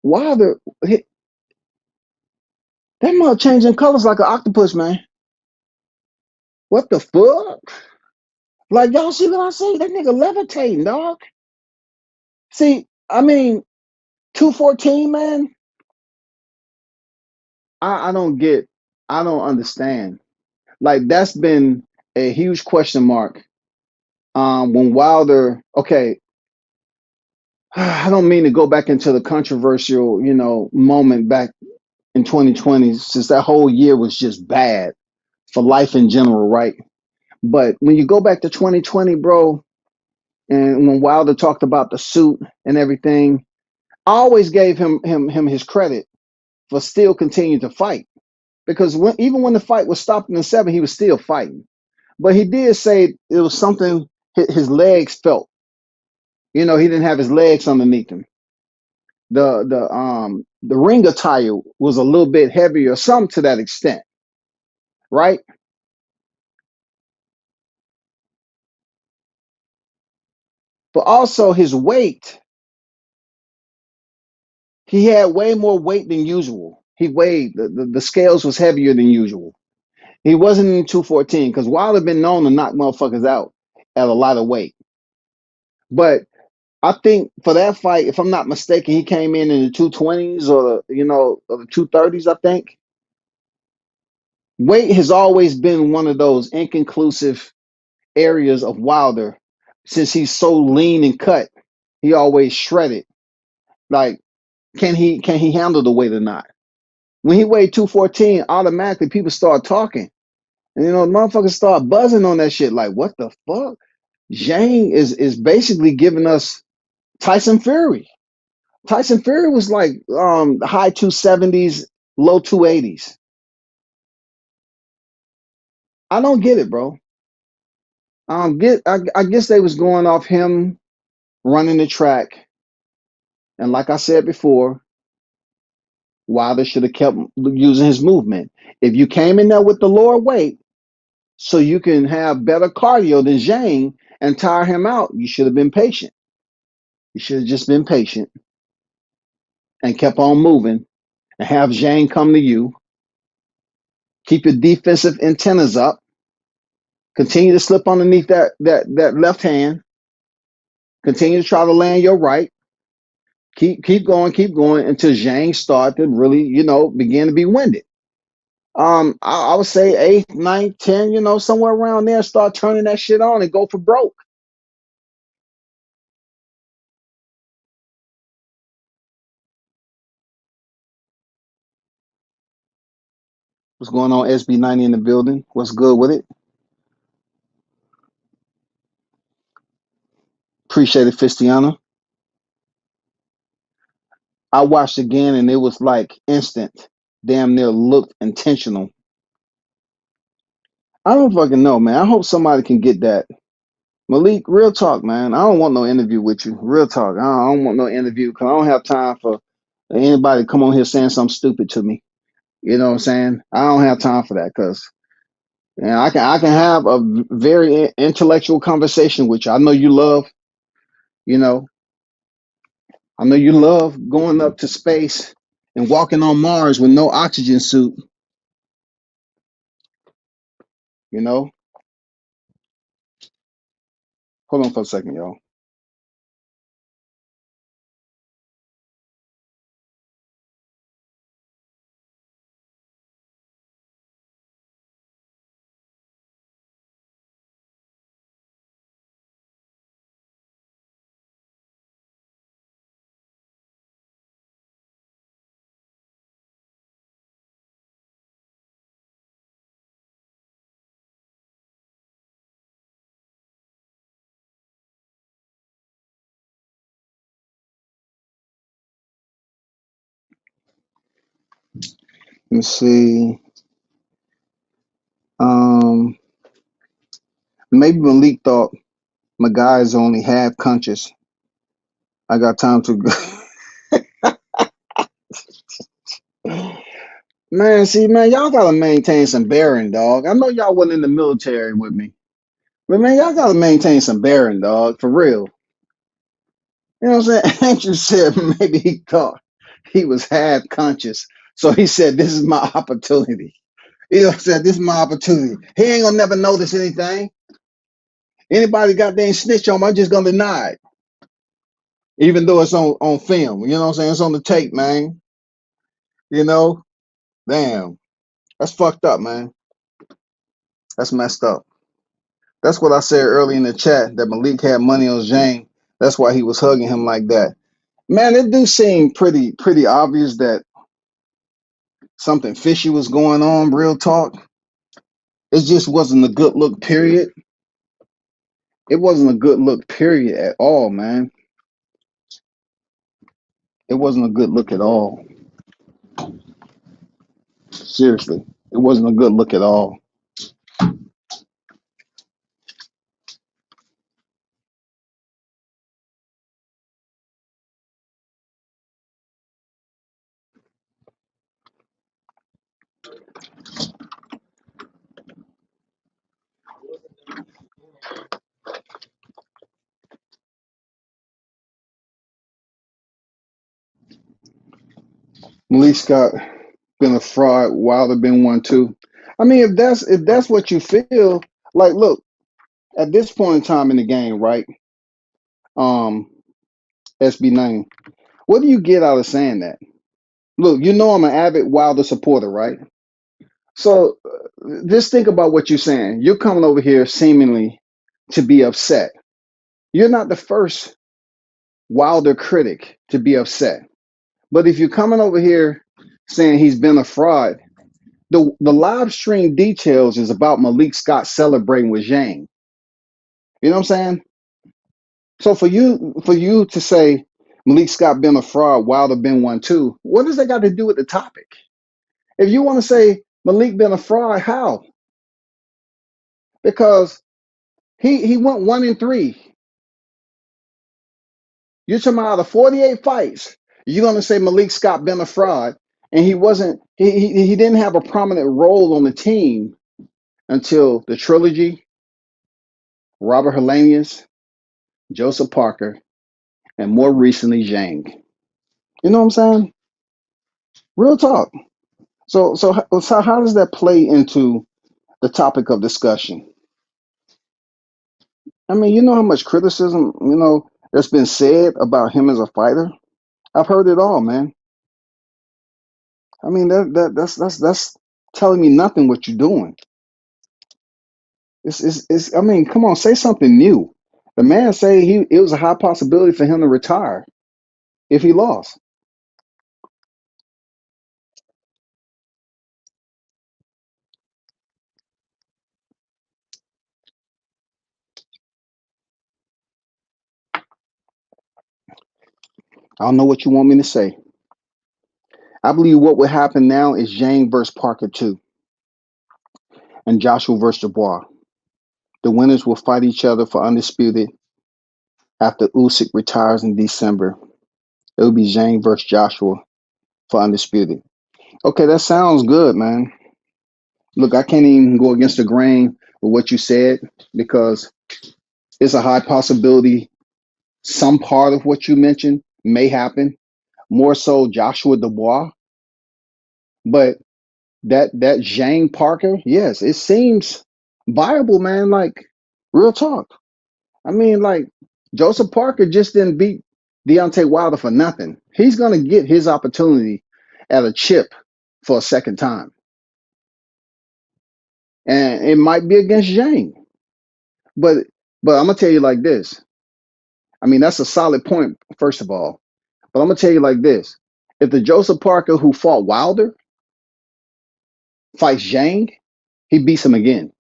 S2: Wilder, that mother changing colors like an octopus, man. What the fuck? Like, y'all see what I see? That nigga levitating, dog. See, I mean, 214, man. I don't get, I don't understand. Like, that's been a huge question mark. When Wilder, okay, I don't mean to go back into the controversial, moment back in 2020, since that whole year was just bad for life in general, right? But when you go back to 2020, bro, and when Wilder talked about the suit and everything, I always gave him his credit for still continuing to fight, because even when the fight was stopped in the 7th, he was still fighting. But he did say it was something his legs felt. He didn't have his legs underneath him. The ring attire was a little bit heavier, some to that extent, right? But also his weight, he had way more weight than usual. He weighed, the scales was heavier than usual. He wasn't in 214 because Wilder been known to knock motherfuckers out at a lot of weight. But I think for that fight, if I'm not mistaken, he came in the 220s or the 230s, I think. Weight has always been one of those inconclusive areas of Wilder since he's so lean and cut. He always shredded. Like, can he handle the weight or not? When he weighed 214, automatically people start talking. And motherfuckers start buzzing on that shit. Like, what the fuck? Zhang is basically giving us Tyson Fury. Tyson Fury was like high 270s, low 280s. I don't get it, bro. I guess they was going off him running the track, and like I said before, Wilder should have kept using his movement. If you came in there with the lower weight, so you can have better cardio than Zhang and tire him out, you should have been patient. You should have just been patient and kept on moving and have Zhang come to you. Keep your defensive antennas up. Continue to slip underneath that left hand. Continue to try to land your right. Keep going until Zhang start to really, begin to be winded. I would say eighth, ninth, 10, somewhere around there, start turning that shit on and go for broke. What's going on, SB90 in the building? What's good with it? Appreciate it, Fistiana. I watched again and it was like instant. Damn near looked intentional. I don't fucking know, man. I hope somebody can get that. Malik, real talk, man. I don't want no interview with you. Real talk. I don't want no interview because I don't have time for anybody to come on here saying something stupid to me. You know what I'm saying? I don't have time for that because I can have a very intellectual conversation with you. I know you love, you know, I know you love going up to space and walking on Mars with no oxygen suit. You know, hold on for a second, y'all. Let me see. Um, Maybe Malik thought my guy is only half conscious. I got time to go. Man, see, man, y'all gotta maintain some bearing, dog. I know y'all wasn't in the military with me, but man, y'all gotta maintain some bearing, dog, for real. You know what I'm saying? Andrew said maybe he thought he was half conscious, so he said, "This is my opportunity." You know what I'm saying? This is my opportunity. He ain't gonna never notice anything. Anybody goddamn snitch on him, I'm just gonna deny it, even though it's on film. You know what I'm saying? It's on the tape, man. You know, damn, that's fucked up, man. That's messed up. That's what I said early in the chat that Malik had money on Zhang. That's why he was hugging him like that. Man, it do seem pretty obvious that something fishy was going on. Real talk. It just wasn't a good look. Period. It wasn't a good look. Period at all, man. It wasn't a good look at all. Seriously, it wasn't a good look at all. Malik Scott been a fraud. Wilder been one too. I mean, if that's what you feel, like, look, at this point in time in the game, right? Um, SB9, what do you get out of saying that? Look, I'm an avid Wilder supporter, right? So just think about what you're saying. You're coming over here seemingly to be upset. You're not the first Wilder critic to be upset. But if you're coming over here saying he's been a fraud, the live stream details is about Malik Scott celebrating with Zhang. You know what I'm saying? So for you to say Malik Scott been a fraud, Wilder been one too, what does that got to do with the topic? If you want to say Malik been a fraud, how? because he went 1-3. You're talking about out of 48 fights, you're gonna say Malik Scott been a fraud, and he wasn't. He didn't have a prominent role on the team until the trilogy, Robert Helenius, Joseph Parker, and more recently Zhang. You know what I'm saying? Real talk. So how does that play into the topic of discussion? I mean, you know how much criticism, that's been said about him as a fighter? I've heard it all, man. I mean, that's telling me nothing what you're doing. It's I mean, come on, say something new. The man say it was a high possibility for him to retire if he lost. I don't know what you want me to say. I believe what would happen now is Zhang versus Parker 2 and Joshua versus Dubois. The winners will fight each other for undisputed after Usyk retires in December. It will be Zhang versus Joshua for undisputed. Okay, that sounds good, man. Look, I can't even go against the grain with what you said because it's a high possibility some part of what you mentioned may happen. More so Joshua Dubois, but that Zhang Parker, yes, it seems viable, man. Like real talk. I mean, like Joseph Parker just didn't beat Deontay Wilder for nothing. He's gonna get his opportunity at a chip for a second time, and it might be against Zhang. But I'm gonna tell you like this. I mean, that's a solid point, first of all. But I'm gonna tell you like this: if the Joseph Parker who fought Wilder fights Zhang, he beats him again,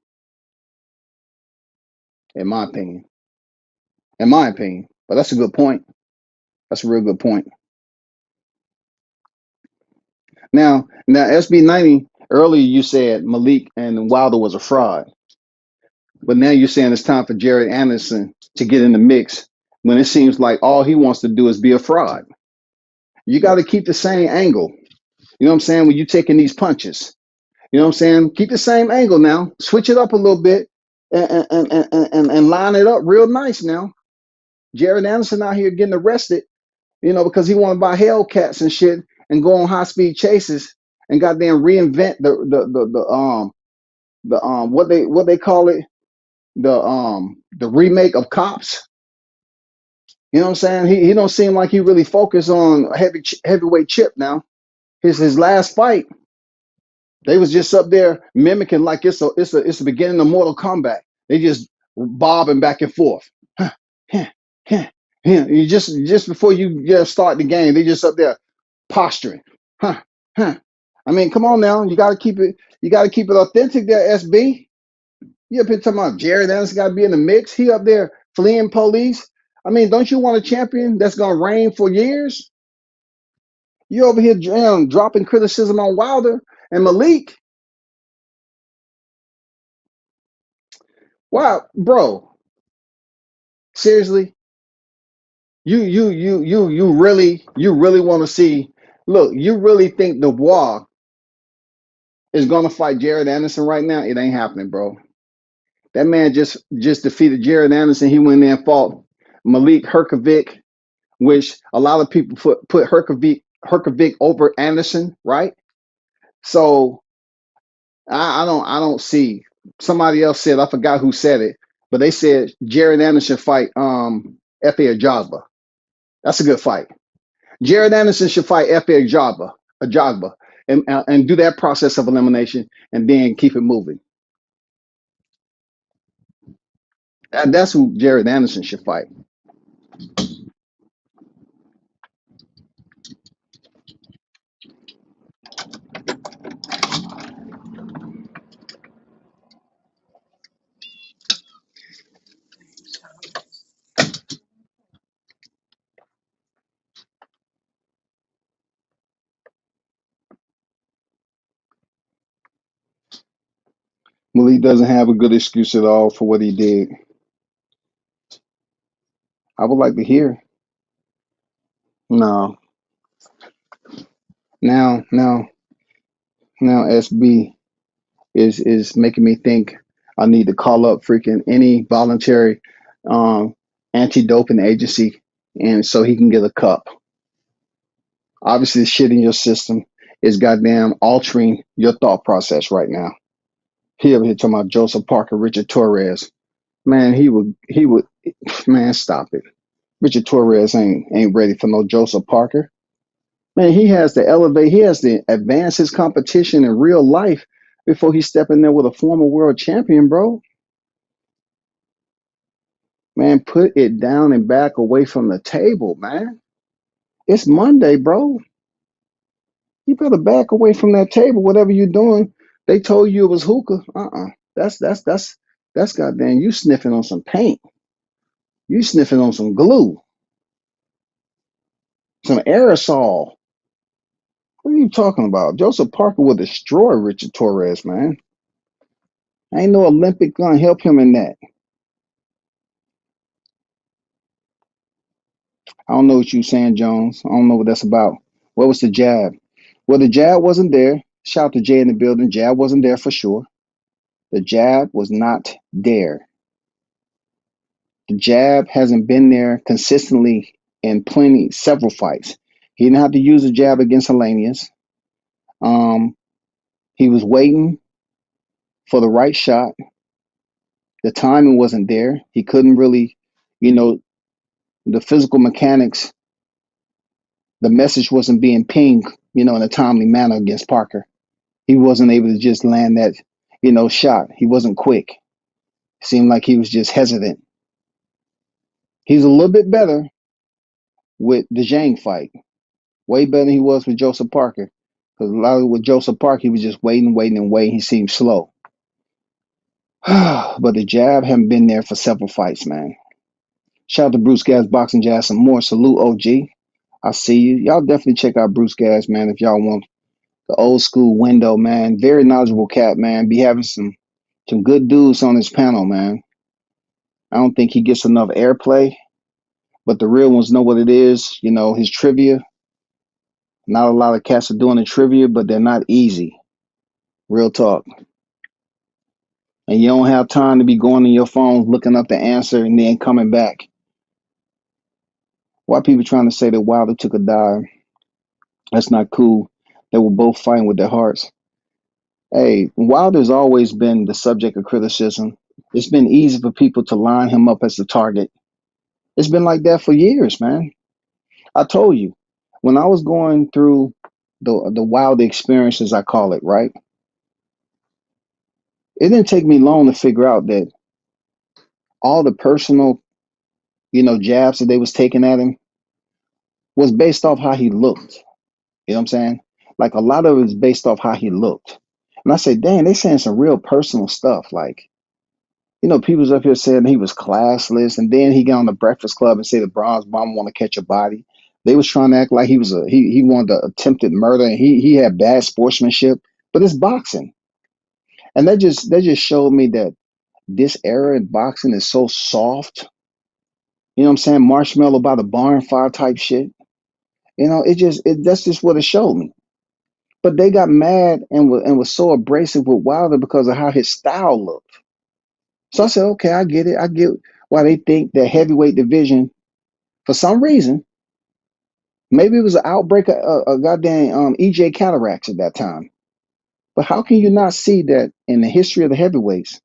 S2: in my opinion. In my opinion. But that's a good point. That's a real good point. Now SB90, earlier you said Malik and Wilder was a fraud. But now you're saying it's time for Jared Anderson to get in the mix when it seems like all he wants to do is be a fraud. You got to keep the same angle. You know what I'm saying? When you're taking these punches, you know what I'm saying? Keep the same angle now. Switch it up a little bit and line it up real nice now. Jared Anderson out here getting arrested, because he want to buy Hellcats and shit and go on high speed chases and goddamn reinvent the what they call it, the remake of Cops. You know what I'm saying? He don't seem like he really focused on heavyweight chip now. His last fight, they was just up there mimicking like it's the beginning of Mortal Kombat. They just bobbing back and forth. Huh, huh, huh, huh. You just before you start the game, they just up there posturing. Huh, huh. I mean, come on now. You gotta keep it. You gotta keep it authentic there, SB. You up here talking about Jared Anderson got to be in the mix. He up there fleeing police. I mean, don't you want a champion that's gonna reign for years? You over here dropping criticism on Wilder and Malik. Wow, bro. Seriously, you really want to see? Look, you really think Dubois is gonna fight Jared Anderson right now? It ain't happening, bro. That man just defeated Jared Anderson. He went in and fought Malik Herkovic, which a lot of people put Herkovic over Anderson, right? So I don't see. Somebody else said, I forgot who said it, but they said Jared Anderson fight F.A. Ajagba. That's a good fight. Jared Anderson should fight F.A. Ajagba, and do that process of elimination and then keep it moving. That's who Jared Anderson should fight. Malik doesn't have a good excuse at all for what he did. I would like to hear. No, now, now, now, SB is making me think I need to call up freaking any voluntary um, anti-doping agency, and so he can get a cup. Obviously, the shit in your system is goddamn altering your thought process right now. He over here talking about Joseph Parker, Richard Torres. Man, he would, man, stop it. Richard Torres ain't ready for no Joseph Parker. Man, he has to elevate, he has to advance his competition in real life before he step in there with a former world champion, bro. Man, put it down and back away from the table, man. It's Monday, bro. You better back away from that table, whatever you're doing. They told you it was hookah. That's goddamn you sniffing on some paint. You sniffing on some glue, some aerosol. What are you talking about? Joseph Parker will destroy Richard Torres, man. Ain't no Olympic gonna help him in that. I don't know what you saying, Jones. I don't know what that's about. What was the jab? Well, the jab wasn't there. Shout out to Jay in the building. Jab wasn't there for sure. The jab was not there. The jab hasn't been there consistently in several fights. He didn't have to use the jab against Hellenius. Um, he was waiting for the right shot. The timing wasn't there. He couldn't really, you know, the physical mechanics, the message wasn't being pinged, in a timely manner against Parker. He wasn't able to just land that, shot. He wasn't quick. Seemed like he was just hesitant. He's a little bit better with the Zhang fight. Way better than he was with Joseph Parker. Because a lot of with Joseph Parker, he was just waiting. He seemed slow. But the jab haven't been there for several fights, man. Shout out to Bruce Gas Boxing Jazz some more. Salute OG. I see you. Y'all definitely check out Bruce Gas, man, if y'all want the old school window, man. Very knowledgeable cat, man. Be having some good dudes on his panel, man. I don't think he gets enough airplay, but the real ones know what it is. His trivia. Not a lot of cats are doing the trivia, but they're not easy. Real talk. And you don't have time to be going on your phone, looking up the answer, and then coming back. Why people trying to say that Wilder took a dive? That's not cool. They were both fighting with their hearts. Hey, Wilder's always been the subject of criticism. It's been easy for people to line him up as the target. It's been like that for years, man. I told you, when I was going through the Wilder experience, as I call it, right? It didn't take me long to figure out that all the personal, jabs that they was taking at him was based off how he looked. You know what I'm saying? Like a lot of it is based off how he looked. And I said, dang, they saying some real personal stuff. Like, people's up here saying he was classless, and then he got on the Breakfast Club and say the bronze bomber want to catch a body. They was trying to act like he was he wanted to attempted murder, and he had bad sportsmanship. But it's boxing. And that just showed me that this era in boxing is so soft. You know what I'm saying? Marshmallow by the barn fire type shit. That's just what it showed me. But they got mad and was so abrasive with Wilder because of how his style looked. So I said, okay, I get it. I get why they think that heavyweight division, for some reason, maybe it was an outbreak of goddamn EJ cataracts at that time. But how can you not see that in the history of the heavyweights,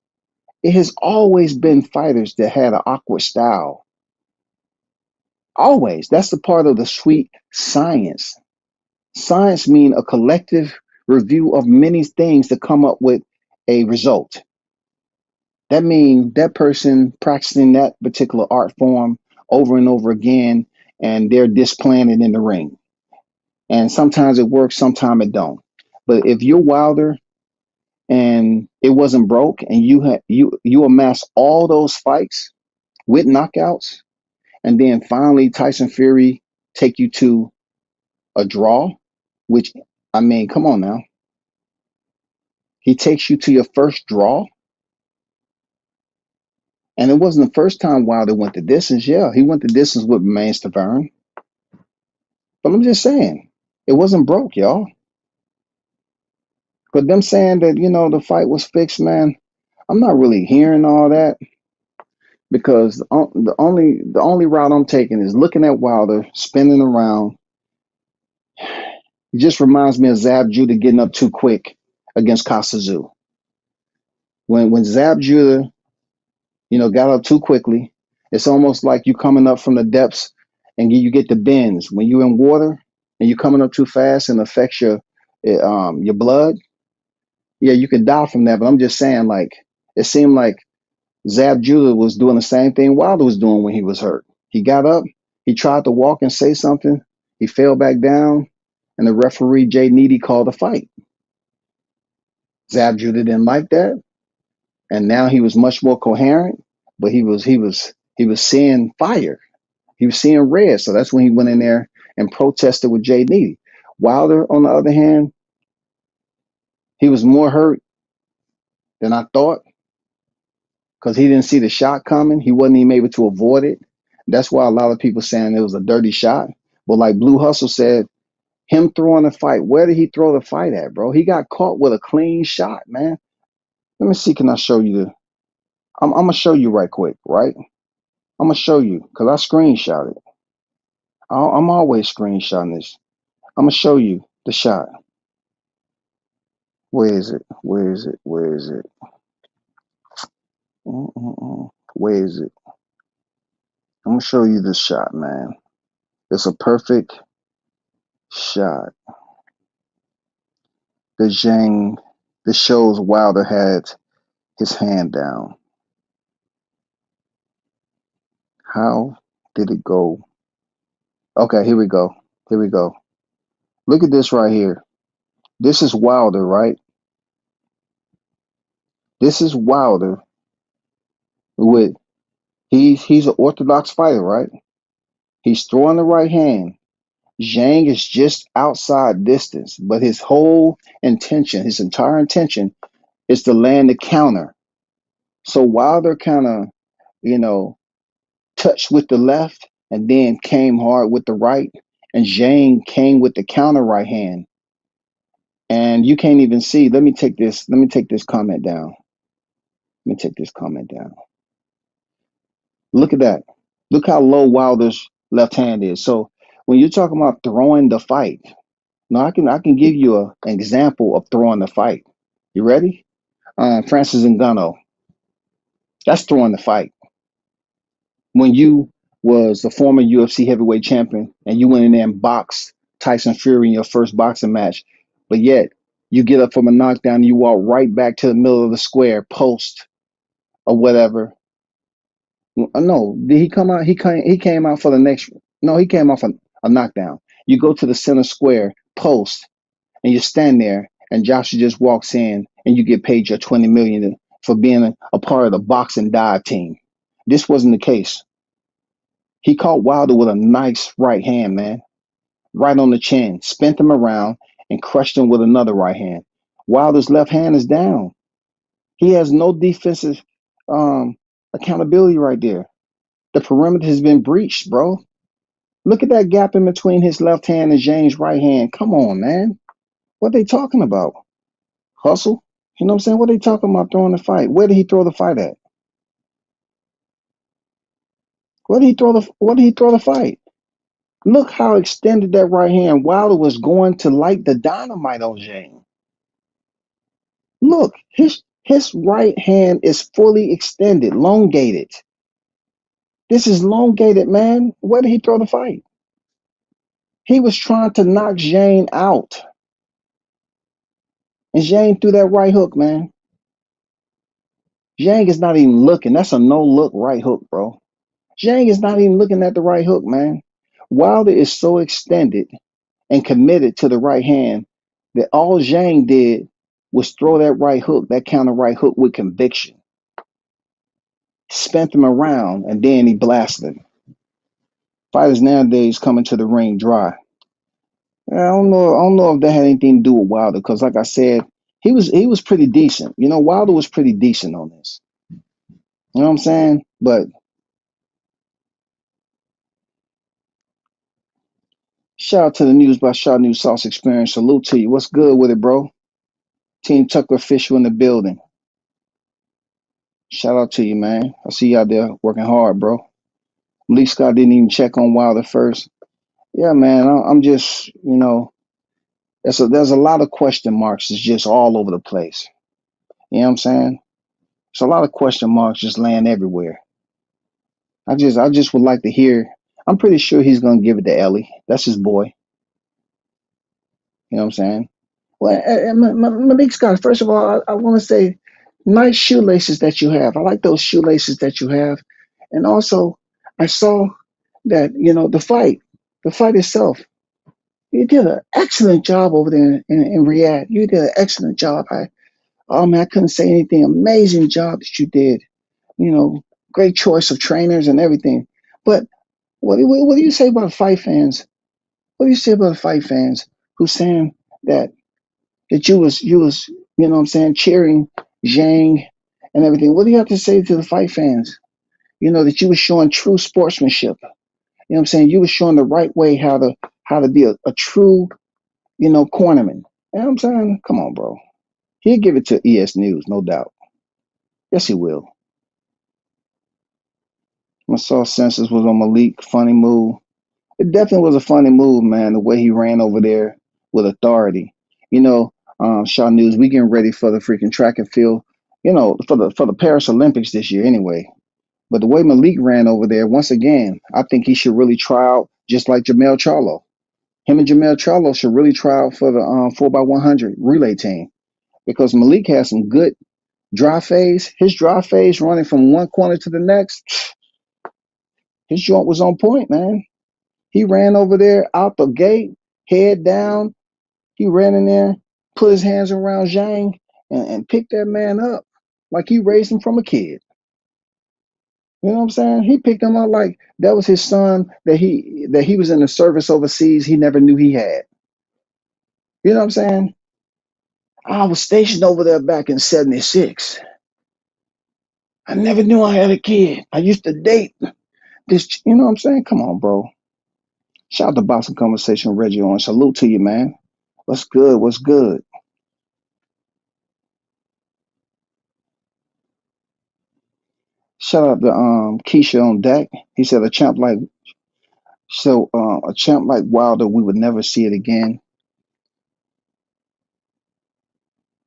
S2: it has always been fighters that had an awkward style. Always. That's the part of the sweet science. Science means a collective review of many things to come up with a result. That means that person practicing that particular art form over and over again, and they're displaying it in the ring. And sometimes it works, sometimes it don't. But if you're Wilder and it wasn't broke, and you amass all those fights with knockouts, and then finally Tyson Fury take you to a draw, which, I mean, come on now. He takes you to your first draw. And it wasn't the first time Wilder went the distance. Yeah, he went the distance with Main Stavern. But I'm just saying, it wasn't broke, y'all. But them saying that, the fight was fixed, man, I'm not really hearing all that because the only route I'm taking is looking at Wilder spinning around. It just reminds me of Zab Judah getting up too quick against Kasazu. When Zab Judah, got up too quickly, it's almost like you coming up from the depths and you get the bends. When you're in water and you're coming up too fast and affects your blood, yeah, you could die from that. But I'm just saying, like, it seemed like Zab Judah was doing the same thing Wilder was doing when he was hurt. He got up, he tried to walk and say something, he fell back down, and the referee Jay Needy called a fight. Zab Judah didn't like that, and now he was much more coherent, but he was seeing fire. He was seeing red, so that's when he went in there and protested with Jay Needy. Wilder, on the other hand, he was more hurt than I thought because he didn't see the shot coming. He wasn't even able to avoid it. That's why a lot of people saying it was a dirty shot. But like Blue Hustle said, him throwing the fight, where did he throw the fight at, bro? He got caught with a clean shot, man. Let me see, can I show you I'm going to show you right quick, right? I'm going to show you because I screenshot it. I'm always screenshotting this. I'm going to show you the shot. Where is it? Where is it? Where is it? Where is it? I'm going to show you this shot, man. It's a perfect shot. The Zhang, this shows Wilder had his hand down. How did it go? Okay, here we go. Here we go. Look at this right here. This is Wilder, right? This is Wilder with he's an orthodox fighter, right? He's throwing the right hand. Zhang is just outside distance, but his whole intention, his entire intention is to land the counter. So Wilder kind of, touched with the left and then came hard with the right, and Zhang came with the counter right hand. And you can't even see. Let me take this comment down. Let me take this comment down. Look at that. Look how low Wilder's left hand is. So when you're talking about throwing the fight, now I can give you an example of throwing the fight. You ready? Francis Ngannou. That's throwing the fight. When you was the former UFC heavyweight champion and you went in there and boxed Tyson Fury in your first boxing match, but yet you get up from a knockdown and you walk right back to the middle of the square post or whatever. No, did he come out? He came out for the next. No, he came off a knockdown. You go to the center square post and you stand there, and Joshua just walks in, and you get paid your $20 million for being a part of the boxing dive team. This wasn't the case. He caught Wilder with a nice right hand, man, right on the chin, spent him around, and crushed him with another right hand. Wilder's left hand is down. He has no defensive accountability right there. The perimeter has been breached, bro. Look at that gap in between his left hand and Zhang's right hand. Come on, man. What they talking about? Hustle? You know what I'm saying? What are they talking about throwing the fight? Where did he throw the fight at? Where did he throw the fight? Look how extended that right hand. Wilder was going to light the dynamite on Zhang. Look, his right hand is fully extended, elongated. This is elongated, man. Where did he throw the fight? He was trying to knock Zhang out. And Zhang threw that right hook, man. Zhang is not even looking. That's a no-look right hook, bro. Zhang is not even looking at the right hook, man. Wilder is so extended and committed to the right hand that all Zhang did was throw that right hook, that counter right hook with conviction. Spent him around, and then he blasted him. Fighters nowadays coming to the ring dry. I don't know if that had anything to do with Wilder, because like I said, he was pretty decent. Wilder was pretty decent on this. You know what I'm saying? But shout out to the News by Shot News Sauce Experience. Salute to you. What's good with it, bro? Team Tucker Official in the building. Shout out to you, man. I see you out there working hard, bro. Malik Scott didn't even check on Wilder first. Yeah, man. I'm just, there's a lot of question marks. It's just all over the place. You know what I'm saying? There's a lot of question marks just laying everywhere. I just would like to hear. I'm pretty sure he's gonna give it to Ellie. That's his boy. You know what I'm saying? Well, Malik Scott, first of all, I want to say nice shoelaces that you have. I like those shoelaces that you have. And also, I saw that, the fight itself, you did an excellent job over there in Riyadh. You did an excellent job. Oh man, I couldn't say anything. Amazing job that you did. You know, great choice of trainers and everything. But what do you say about fight fans? What do you say about the fight fans who saying that that you was what I'm saying, cheering Zhang and everything? What do you have to say to the fight fans? That you was showing true sportsmanship. You know what I'm saying? You was showing the right way how to be a true, cornerman. You know what I'm saying? Come on, bro. He'll give it to ES News, no doubt. Yes, he will. I saw census was on Malik. Funny move. It definitely was a funny move, man. The way he ran over there with authority. Shaw News. We getting ready for the freaking track and field. For the Paris Olympics this year, anyway. But the way Malik ran over there, once again, I think he should really try out just like Jamel Charlo. Him and Jamel Charlo should really try out for the 4x100 relay team because Malik has some good dry phase. His dry phase running from one corner to the next, his joint was on point, man. He ran over there out the gate, head down. He ran in there, put his hands around Zhang, and picked that man up like he raised him from a kid. You know what I'm saying? He picked him up like that was his son that he was in the service overseas he never knew he had. You know what I'm saying? I was stationed over there back in '76. I never knew I had a kid. I used to date this. You know what I'm saying? Come on, bro. Shout out to Boxing Conversation, Reggie on. Salute to you, man. What's good? What's good? Shout out to Keisha on deck. He said a champ like Wilder, we would never see it again.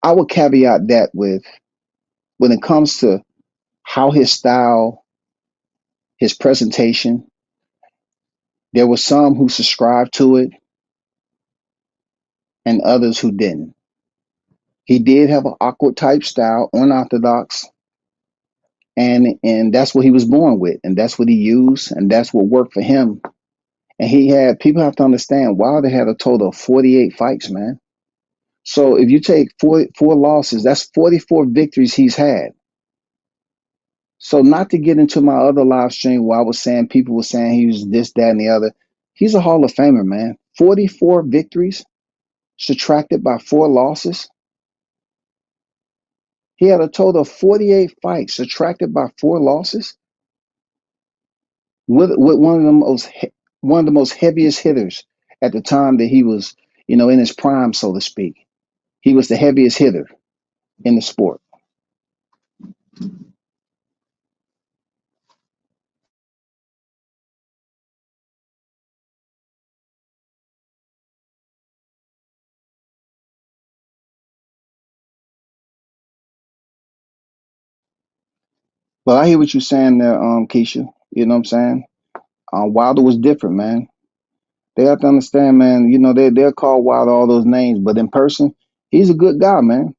S2: I would caveat that with when it comes to how his style, his presentation, there were some who subscribed to it and others who didn't. He did have an awkward type style, unorthodox, and that's what he was born with, and that's what he used, and that's what worked for him. And he had people have to understand Wilder had a total of 48 fights, man. So if you take four losses, that's 44 victories he's had. So not to get into my other live stream where I was saying people were saying he was this, that, and the other. He's a Hall of Famer, man. 44 victories subtracted by four losses. He had a total of 48 fights subtracted by four losses with one of the most heaviest hitters at the time that he was, in his prime, so to speak. He was the heaviest hitter in the sport. But I hear what you're saying there, Keisha. You know what I'm saying? Wilder was different, man. They have to understand, man. They'll call Wilder all those names, but in person, he's a good guy, man.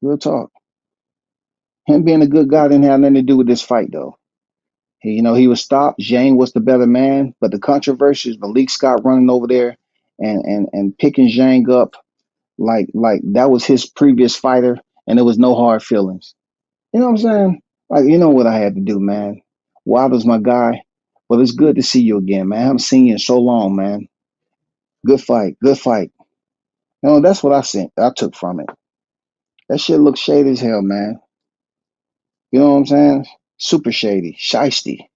S2: Real talk. Him being a good guy didn't have nothing to do with this fight, though. He was stopped. Zhang was the better man, but the controversy is Malik Scott running over there and picking Zhang up like that was his previous fighter, and there was no hard feelings. You know what I'm saying? Like, you know what I had to do, man. Wilder's my guy. Well, it's good to see you again, man. I haven't seen you in so long, man. Good fight. Good fight. That's what I took from it. That shit looks shady as hell, man. You know what I'm saying? super shady, Shiesty.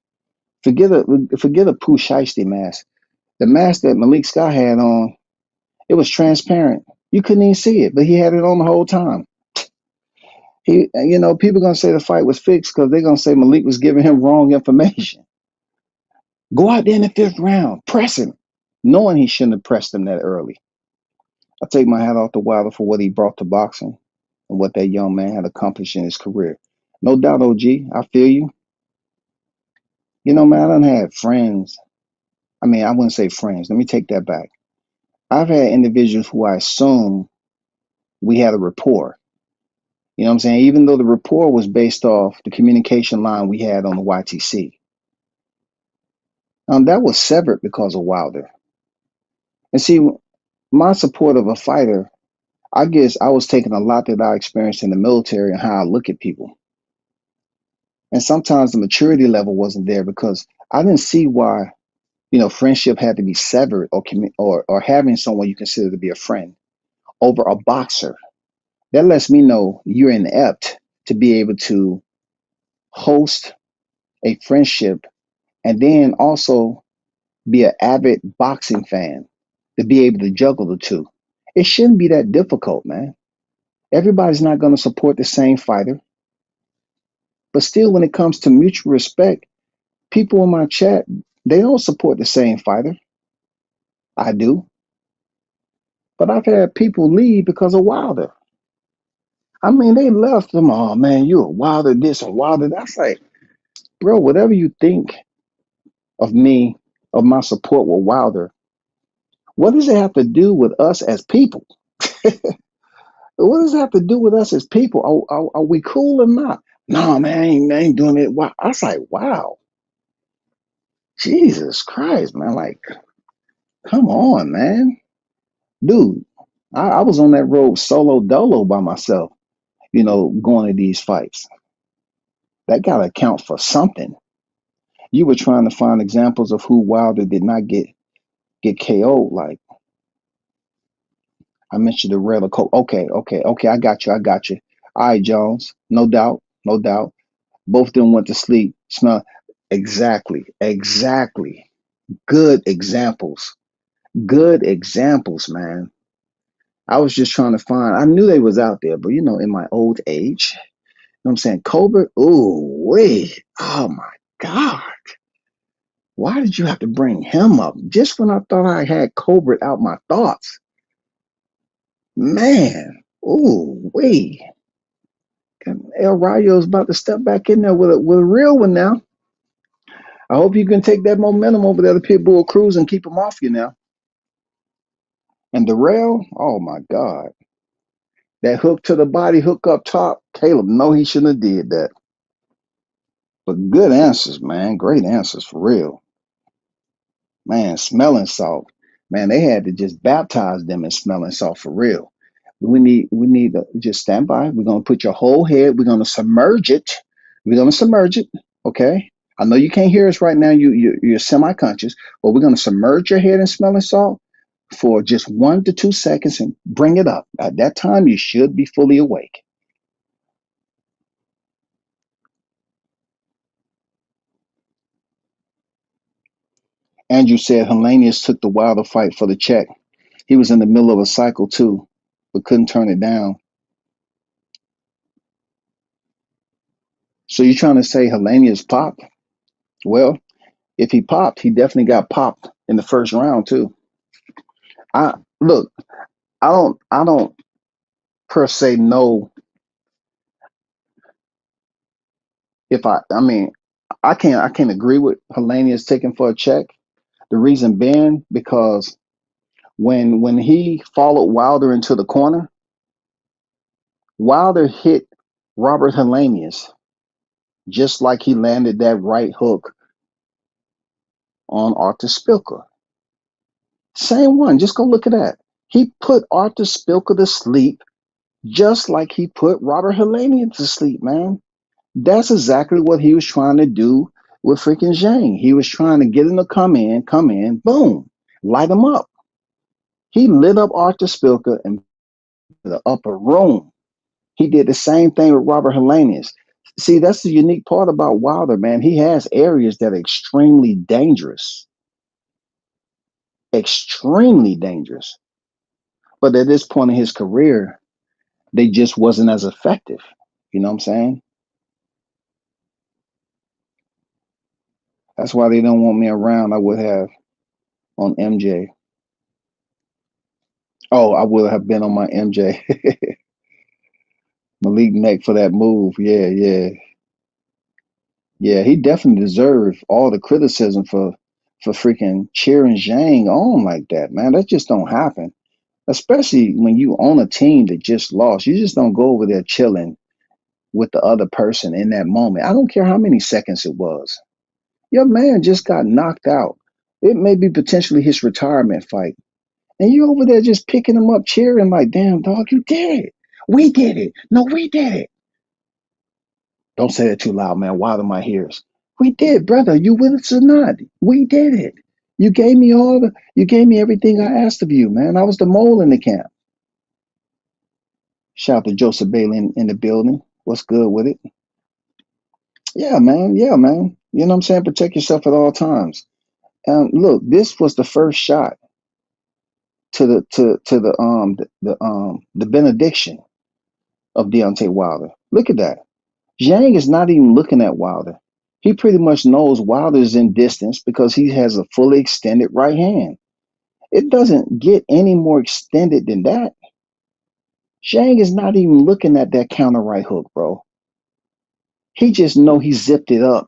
S2: Forget a Pooh Shiesty mask. The mask that Malik Scott had on, it was transparent. You couldn't even see it, but he had it on the whole time. People gonna say the fight was fixed because they're gonna say Malik was giving him wrong information. Go out there in the fifth round, press him, knowing he shouldn't have pressed him that early. I take my hat off to Wilder for what he brought to boxing and what that young man had accomplished in his career. No doubt, OG, I feel you. Man, I done had friends. I mean, I wouldn't say friends. Let me take that back. I've had individuals who I assume we had a rapport. You know what I'm saying? Even though the rapport was based off the communication line we had on the YTC. That was severed because of Wilder. And see, my support of a fighter, I guess I was taking a lot that I experienced in the military and how I look at people. And sometimes the maturity level wasn't there because I didn't see why, friendship had to be severed or having someone you consider to be a friend over a boxer. That lets me know you're inept to be able to host a friendship and then also be an avid boxing fan to be able to juggle the two. It shouldn't be that difficult, man. Everybody's not going to support the same fighter. But still, when it comes to mutual respect, people in my chat, they don't support the same fighter. I do. But I've had people leave because of Wilder. I mean, they left them, oh man, you're a Wilder this and Wilder that. That's like, bro, whatever you think of me, of my support with Wilder, what does it have to do with us as people? What does it have to do with us as people? Are we cool or not? No, man, I ain't doing it. Wow. I was like, wow, Jesus Christ, man. Like, come on, man. Dude, I was on that road solo dolo by myself, going to these fights. That got to count for something. You were trying to find examples of who Wilder did not get KO'd. Like, I mentioned the Red Coat. Okay. I got you. All right, Jones. No doubt. Both of them went to sleep. Smell. Exactly. Good examples. Man. I was just trying to find. I knew they was out there, but in my old age, you know what I'm saying? Colbert. Ooh, wait. Oh my God. Why did you have to bring him up just when I thought I had Colbert out my thoughts? Man. Ooh, wait. El Rayo's about to step back in there with a real one now. I hope you can take that momentum over there to Pitbull Cruz and keep him off you now. And the rail, oh my God. That hook to the body, hook up top. Caleb, no, he shouldn't have did that. But good answers, man. Great answers for real. Man, smelling salt. Man, they had to just baptize them in smelling salt for real. We need to just stand by. We're gonna put your whole head. We're gonna submerge it. Okay. I know you can't hear us right now. You're semi-conscious, but we're gonna submerge your head in smelling salt for just 1 to 2 seconds and bring it up. At that time, you should be fully awake. Andrew said Hellenius took the Wilder fight for the check. He was in the middle of a cycle too, but couldn't turn it down. So you're trying to say Hellenius popped? Well, if he popped, he definitely got popped in the first round too. I look, I don't per se know if I mean I can't agree with Hellenius taking for a check. The reason being because when he followed Wilder into the corner, Wilder hit Robert Hellenius just like he landed that right hook on Arthur Spilker. Same one. Just go look at that. He put Arthur Spilker to sleep just like he put Robert Hellenius to sleep, man. That's exactly what he was trying to do with freaking Zhang. He was trying to get him to come in, boom, light him up. He lit up Arthur Spilker in the upper room. He did the same thing with Robert Hellenius. See, that's the unique part about Wilder, man. He has areas that are extremely dangerous. But at this point in his career, they just wasn't as effective. You know what I'm saying? That's why they don't want me around. I would have on MJ. Oh, I would have been on my MJ. Malik neck for that move. Yeah, yeah. Yeah, he definitely deserved all the criticism for freaking cheering Zhang on like that, man. That just don't happen. Especially when you own a team that just lost. You just don't go over there chilling with the other person in that moment. I don't care how many seconds it was. Your man just got knocked out. It may be potentially his retirement fight. And you over there just picking him up, cheering like, damn, dog, you did it. We did it. No, we did it. Don't say it too loud, man. Wilder my ears. We did, brother. You with us or not? We did it. You gave me everything I asked of you, man. I was the mole in the camp. Shout out to Joseph Bailey in the building. What's good with it? Yeah, man. Yeah, man. You know what I'm saying? Protect yourself at all times. Look, this was the first shot to the benediction of Deontay Wilder. Look at that. Zhang is not even looking at Wilder. He pretty much knows Wilder's in distance because he has a fully extended right hand. It doesn't get any more extended than that. Zhang is not even looking at that counter right hook, bro. He just know he zipped it up,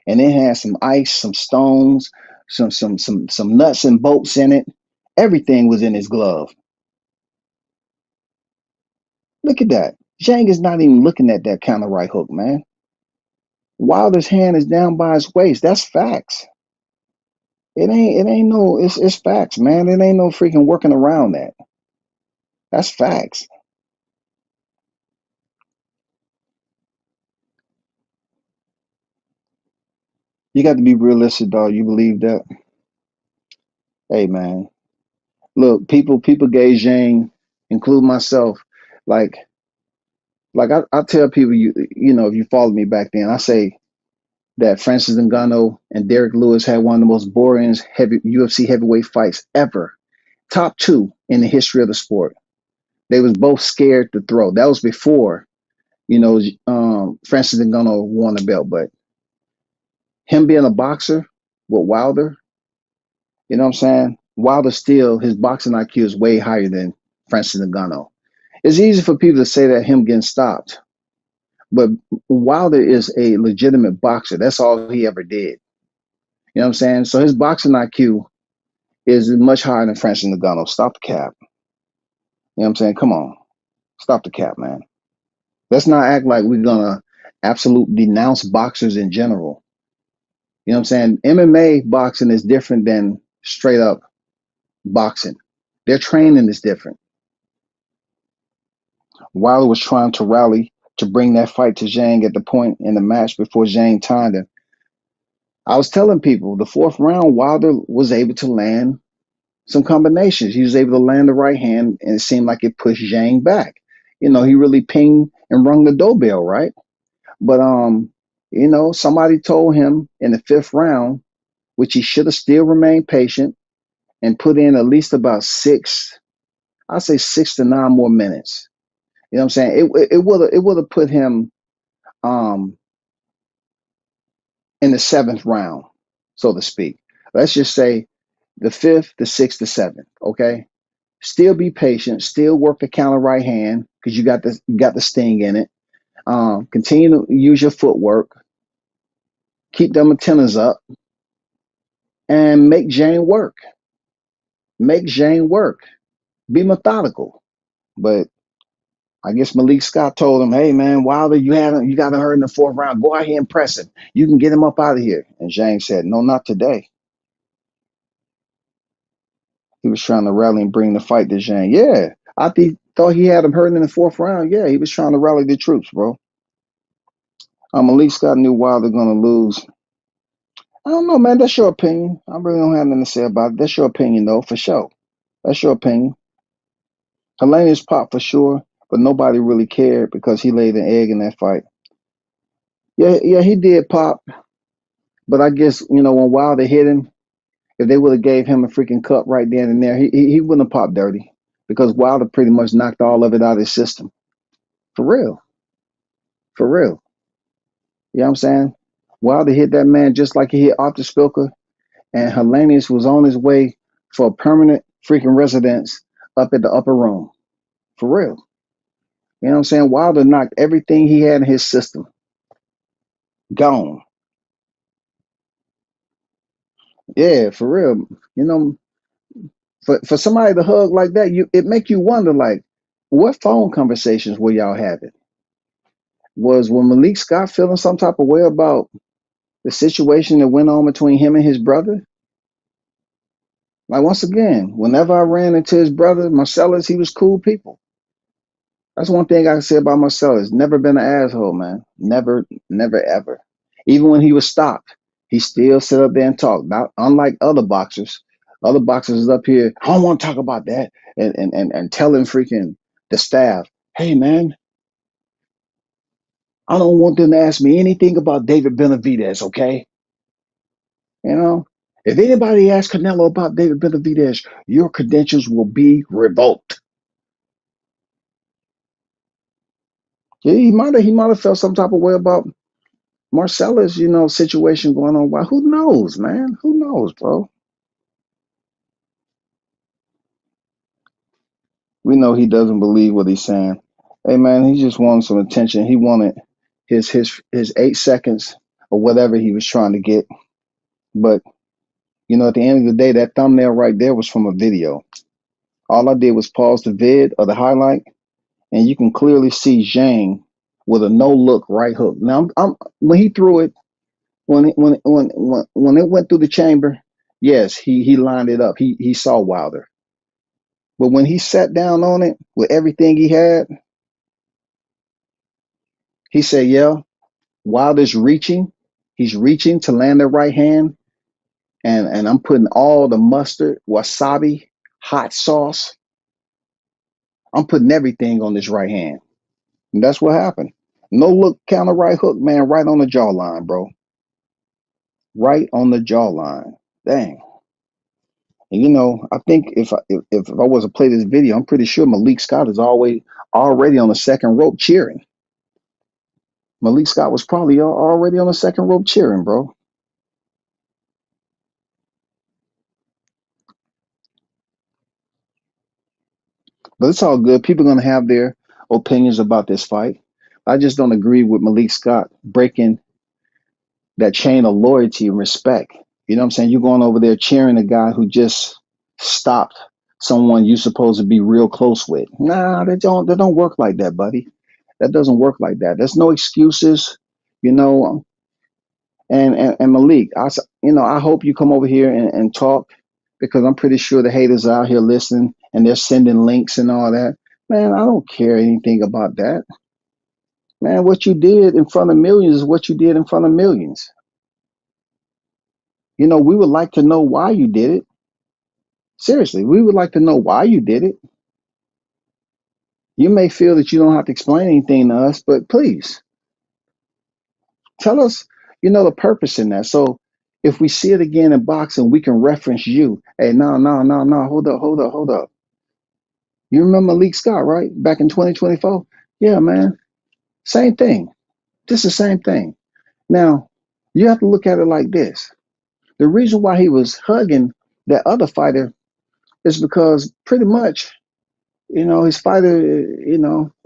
S2: and it has some ice, some stones, some nuts and bolts in it. Everything was in his glove. Look at that. Zhang is not even looking at that counter right hook, man. Wilder's hand is down by his waist. That's facts. It's facts, man. It ain't no freaking working around that. That's facts. You got to be realistic, dog. You believe that? Hey, man. Look, people gave Zhang, include myself, like I tell people, you know, if you followed me back then, I say that Francis Ngannou and Derek Lewis had one of the most boring UFC heavyweight fights ever. Top two in the history of the sport. They was both scared to throw. That was before, you know, Francis Ngannou won the belt. But him being a boxer with Wilder, you know what I'm saying? Wilder still, his boxing IQ is way higher than Francis Ngannou. It's easy for people to say that him getting stopped, but Wilder is a legitimate boxer. That's all he ever did. You know what I'm saying? So his boxing IQ is much higher than Francis Ngannou. Stop the cap. You know what I'm saying? Come on. Stop the cap, man. Let's not act like we're going to absolutely denounce boxers in general. You know what I'm saying? MMA boxing is different than straight up boxing. Their training is different. Wilder was trying to rally to bring that fight to Zhang at the point in the match before Zhang timed him. I was telling people the fourth round, Wilder was able to land some combinations. He was able to land the right hand, and it seemed like it pushed Zhang back. You know, he really pinged and rung the doorbell, right? But you know, somebody told him in the fifth round, which he should have still remained patient and put in at least about I'd say 6 to 9 more minutes. You know what I'm saying? It would have put him um in the seventh round, so to speak. Let's just say the fifth, the sixth, the seventh. Okay. Still be patient. Still work the counter right hand because you got the sting in it. Continue to use your footwork. Keep them antennas up, and make Zhang work. Make Zhang work. Be methodical. But I guess Malik Scott told him, "Hey man, Wilder, you got to hurt in the fourth round. Go out here and press him. You can get him up out of here." And Zhang said, "No, not today." He was trying to rally and bring the fight to Zhang. Yeah, thought he had him hurting in the fourth round. Yeah, he was trying to rally the troops, bro. Malik Scott knew Wilder gonna lose. I don't know, man. That's your opinion. I really don't have nothing to say about it. That's your opinion, though, for sure. That's your opinion. Hellenius popped for sure, but nobody really cared because he laid an egg in that fight. Yeah, he did pop, but I guess when Wilder hit him, if they would have gave him a freaking cup right then and there, he wouldn't have popped dirty because Wilder pretty much knocked all of it out of his system. For real, for real. You know what I'm saying? Wilder hit that man just like he hit Arthur Spilker, and Hellenius was on his way for a permanent freaking residence up at the upper room. For real. You know what I'm saying? Wilder knocked everything he had in his system. Gone. Yeah, for real. You know, for somebody to hug like that, it make you wonder, like, what phone conversations were y'all having? Was Malik Scott feeling some type of way about the situation that went on between him and his brother? Like, once again, whenever I ran into his brother, Marcellus, he was cool people. That's one thing I can say about Marcellus. Never been an asshole, man. Never, never, ever. Even when he was stopped, he still sit up there and talk. Not unlike other boxers. Other boxers is up here, I don't want to talk about that. And telling freaking the staff, hey, man, I don't want them to ask me anything about David Benavidez, okay? You know, if anybody asks Canelo about David Benavidez, your credentials will be revoked. Yeah, he might have felt some type of way about Marcellus, situation going on. Why? Who knows, man? Who knows, bro? We know he doesn't believe what he's saying. Hey, man, he just wanted some attention. He wanted his 8 seconds or whatever he was trying to get. But at the end of the day, that thumbnail right there was from a video. All I did was pause the vid or the highlight, and you can clearly see Zhang with a no look right hook. Now, when he threw it, when it went through the chamber, yes, he lined it up. He saw Wilder. But when he sat down on it with everything he had, he said, yeah, Wilder's reaching. He's reaching to land the right hand. And I'm putting all the mustard, wasabi, hot sauce. I'm putting everything on this right hand. And that's what happened. No look counter right hook, man, right on the jawline, bro. Right on the jawline. Dang. And I think if I was to play this video, I'm pretty sure Malik Scott is already on the second rope cheering. Malik Scott was probably already on the second rope cheering, bro. But it's all good. People are going to have their opinions about this fight. I just don't agree with Malik Scott breaking that chain of loyalty and respect. You know what I'm saying? You're going over there cheering a guy who just stopped someone you're supposed to be real close with. Nah, they don't work like that, buddy. That doesn't work like that. There's no excuses, you know. And Malik, I hope you come over here and talk because I'm pretty sure the haters are out here listening and they're sending links and all that. Man, I don't care anything about that. Man, what you did in front of millions is what you did in front of millions. We would like to know why you did it. Seriously, we would like to know why you did it. You may feel that you don't have to explain anything to us, but please tell us, the purpose in that. So if we see it again in boxing, we can reference you. Hey, no, hold up. You remember Malik Scott, right? Back in 2024? Yeah, man. Same thing. Just the same thing. Now, you have to look at it like this. The reason why he was hugging that other fighter is because pretty much, his fighter,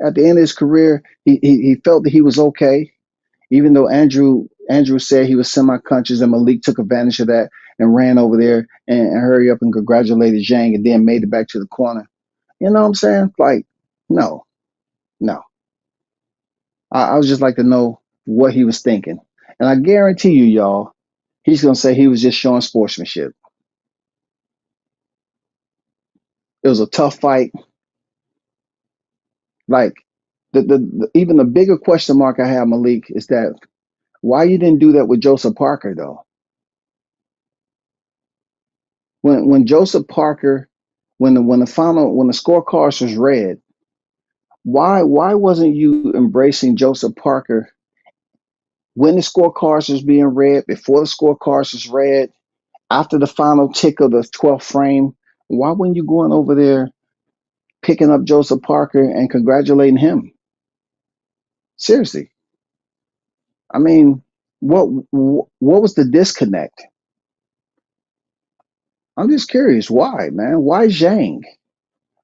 S2: at the end of his career, he felt that he was okay, even though Andrew said he was semi-conscious and Malik took advantage of that and ran over there and hurry up and congratulated Zhang and then made it back to the corner. You know what I'm saying? Like, no. I would just like to know what he was thinking. And I guarantee you, y'all, he's going to say he was just showing sportsmanship. It was a tough fight. Like, even the bigger question mark I have, Malik, is that why you didn't do that with Joseph Parker, though? When Joseph Parker, when the scorecards was read, why wasn't you embracing Joseph Parker when the scorecards is being read, before the scorecards is read, after the final tick of the 12th frame, why wouldn't you going over there picking up Joseph Parker and congratulating him? Seriously. I mean, what was the disconnect? I'm just curious. Why, man? Why Zhang?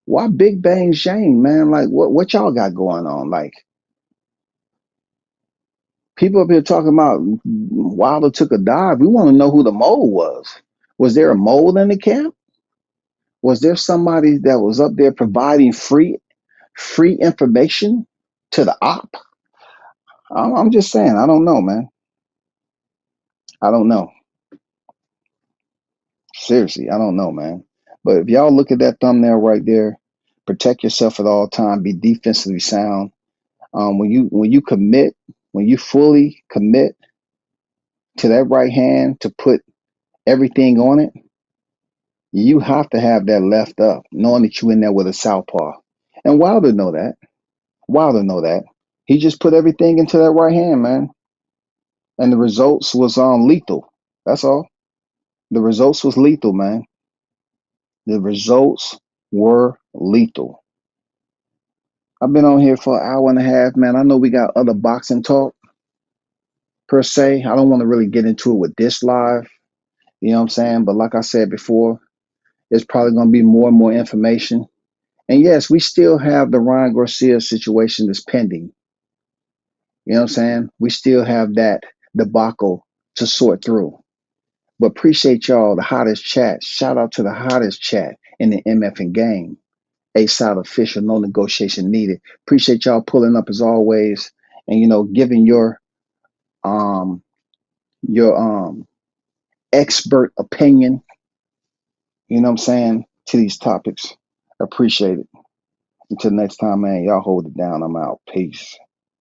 S2: Why Big Bang Zhang, man? Like, what y'all got going on? Like, people up here talking about Wilder took a dive. We want to know who the mole was. Was there a mole in the camp? Was there somebody that was up there providing free information to the op? I'm just saying. I don't know, man. I don't know. Seriously, I don't know, man. But if y'all look at that thumbnail right there, protect yourself at all time. Be defensively sound. When you commit, when you fully commit to that right hand to put everything on it, you have to have that left up, knowing that you in there with a southpaw. And Wilder know that. Wilder know that. He just put everything into that right hand, man. And the results was lethal. That's all. The results was lethal, man. The results were lethal. I've been on here for an hour and a half, man. I know we got other boxing talk per se. I don't want to really get into it with this live. You know what I'm saying? But like I said before, there's probably going to be more and more information. And yes, we still have the Ryan Garcia situation that's pending. You know what I'm saying? We still have that debacle to sort through. But appreciate y'all, the hottest chat. Shout out to the hottest chat in the MF game. A-Side official, no negotiation needed. Appreciate y'all pulling up as always, and giving your expert opinion. You know what I'm saying, to these topics. Appreciate it. Until next time, man. Y'all hold it down. I'm out. Peace.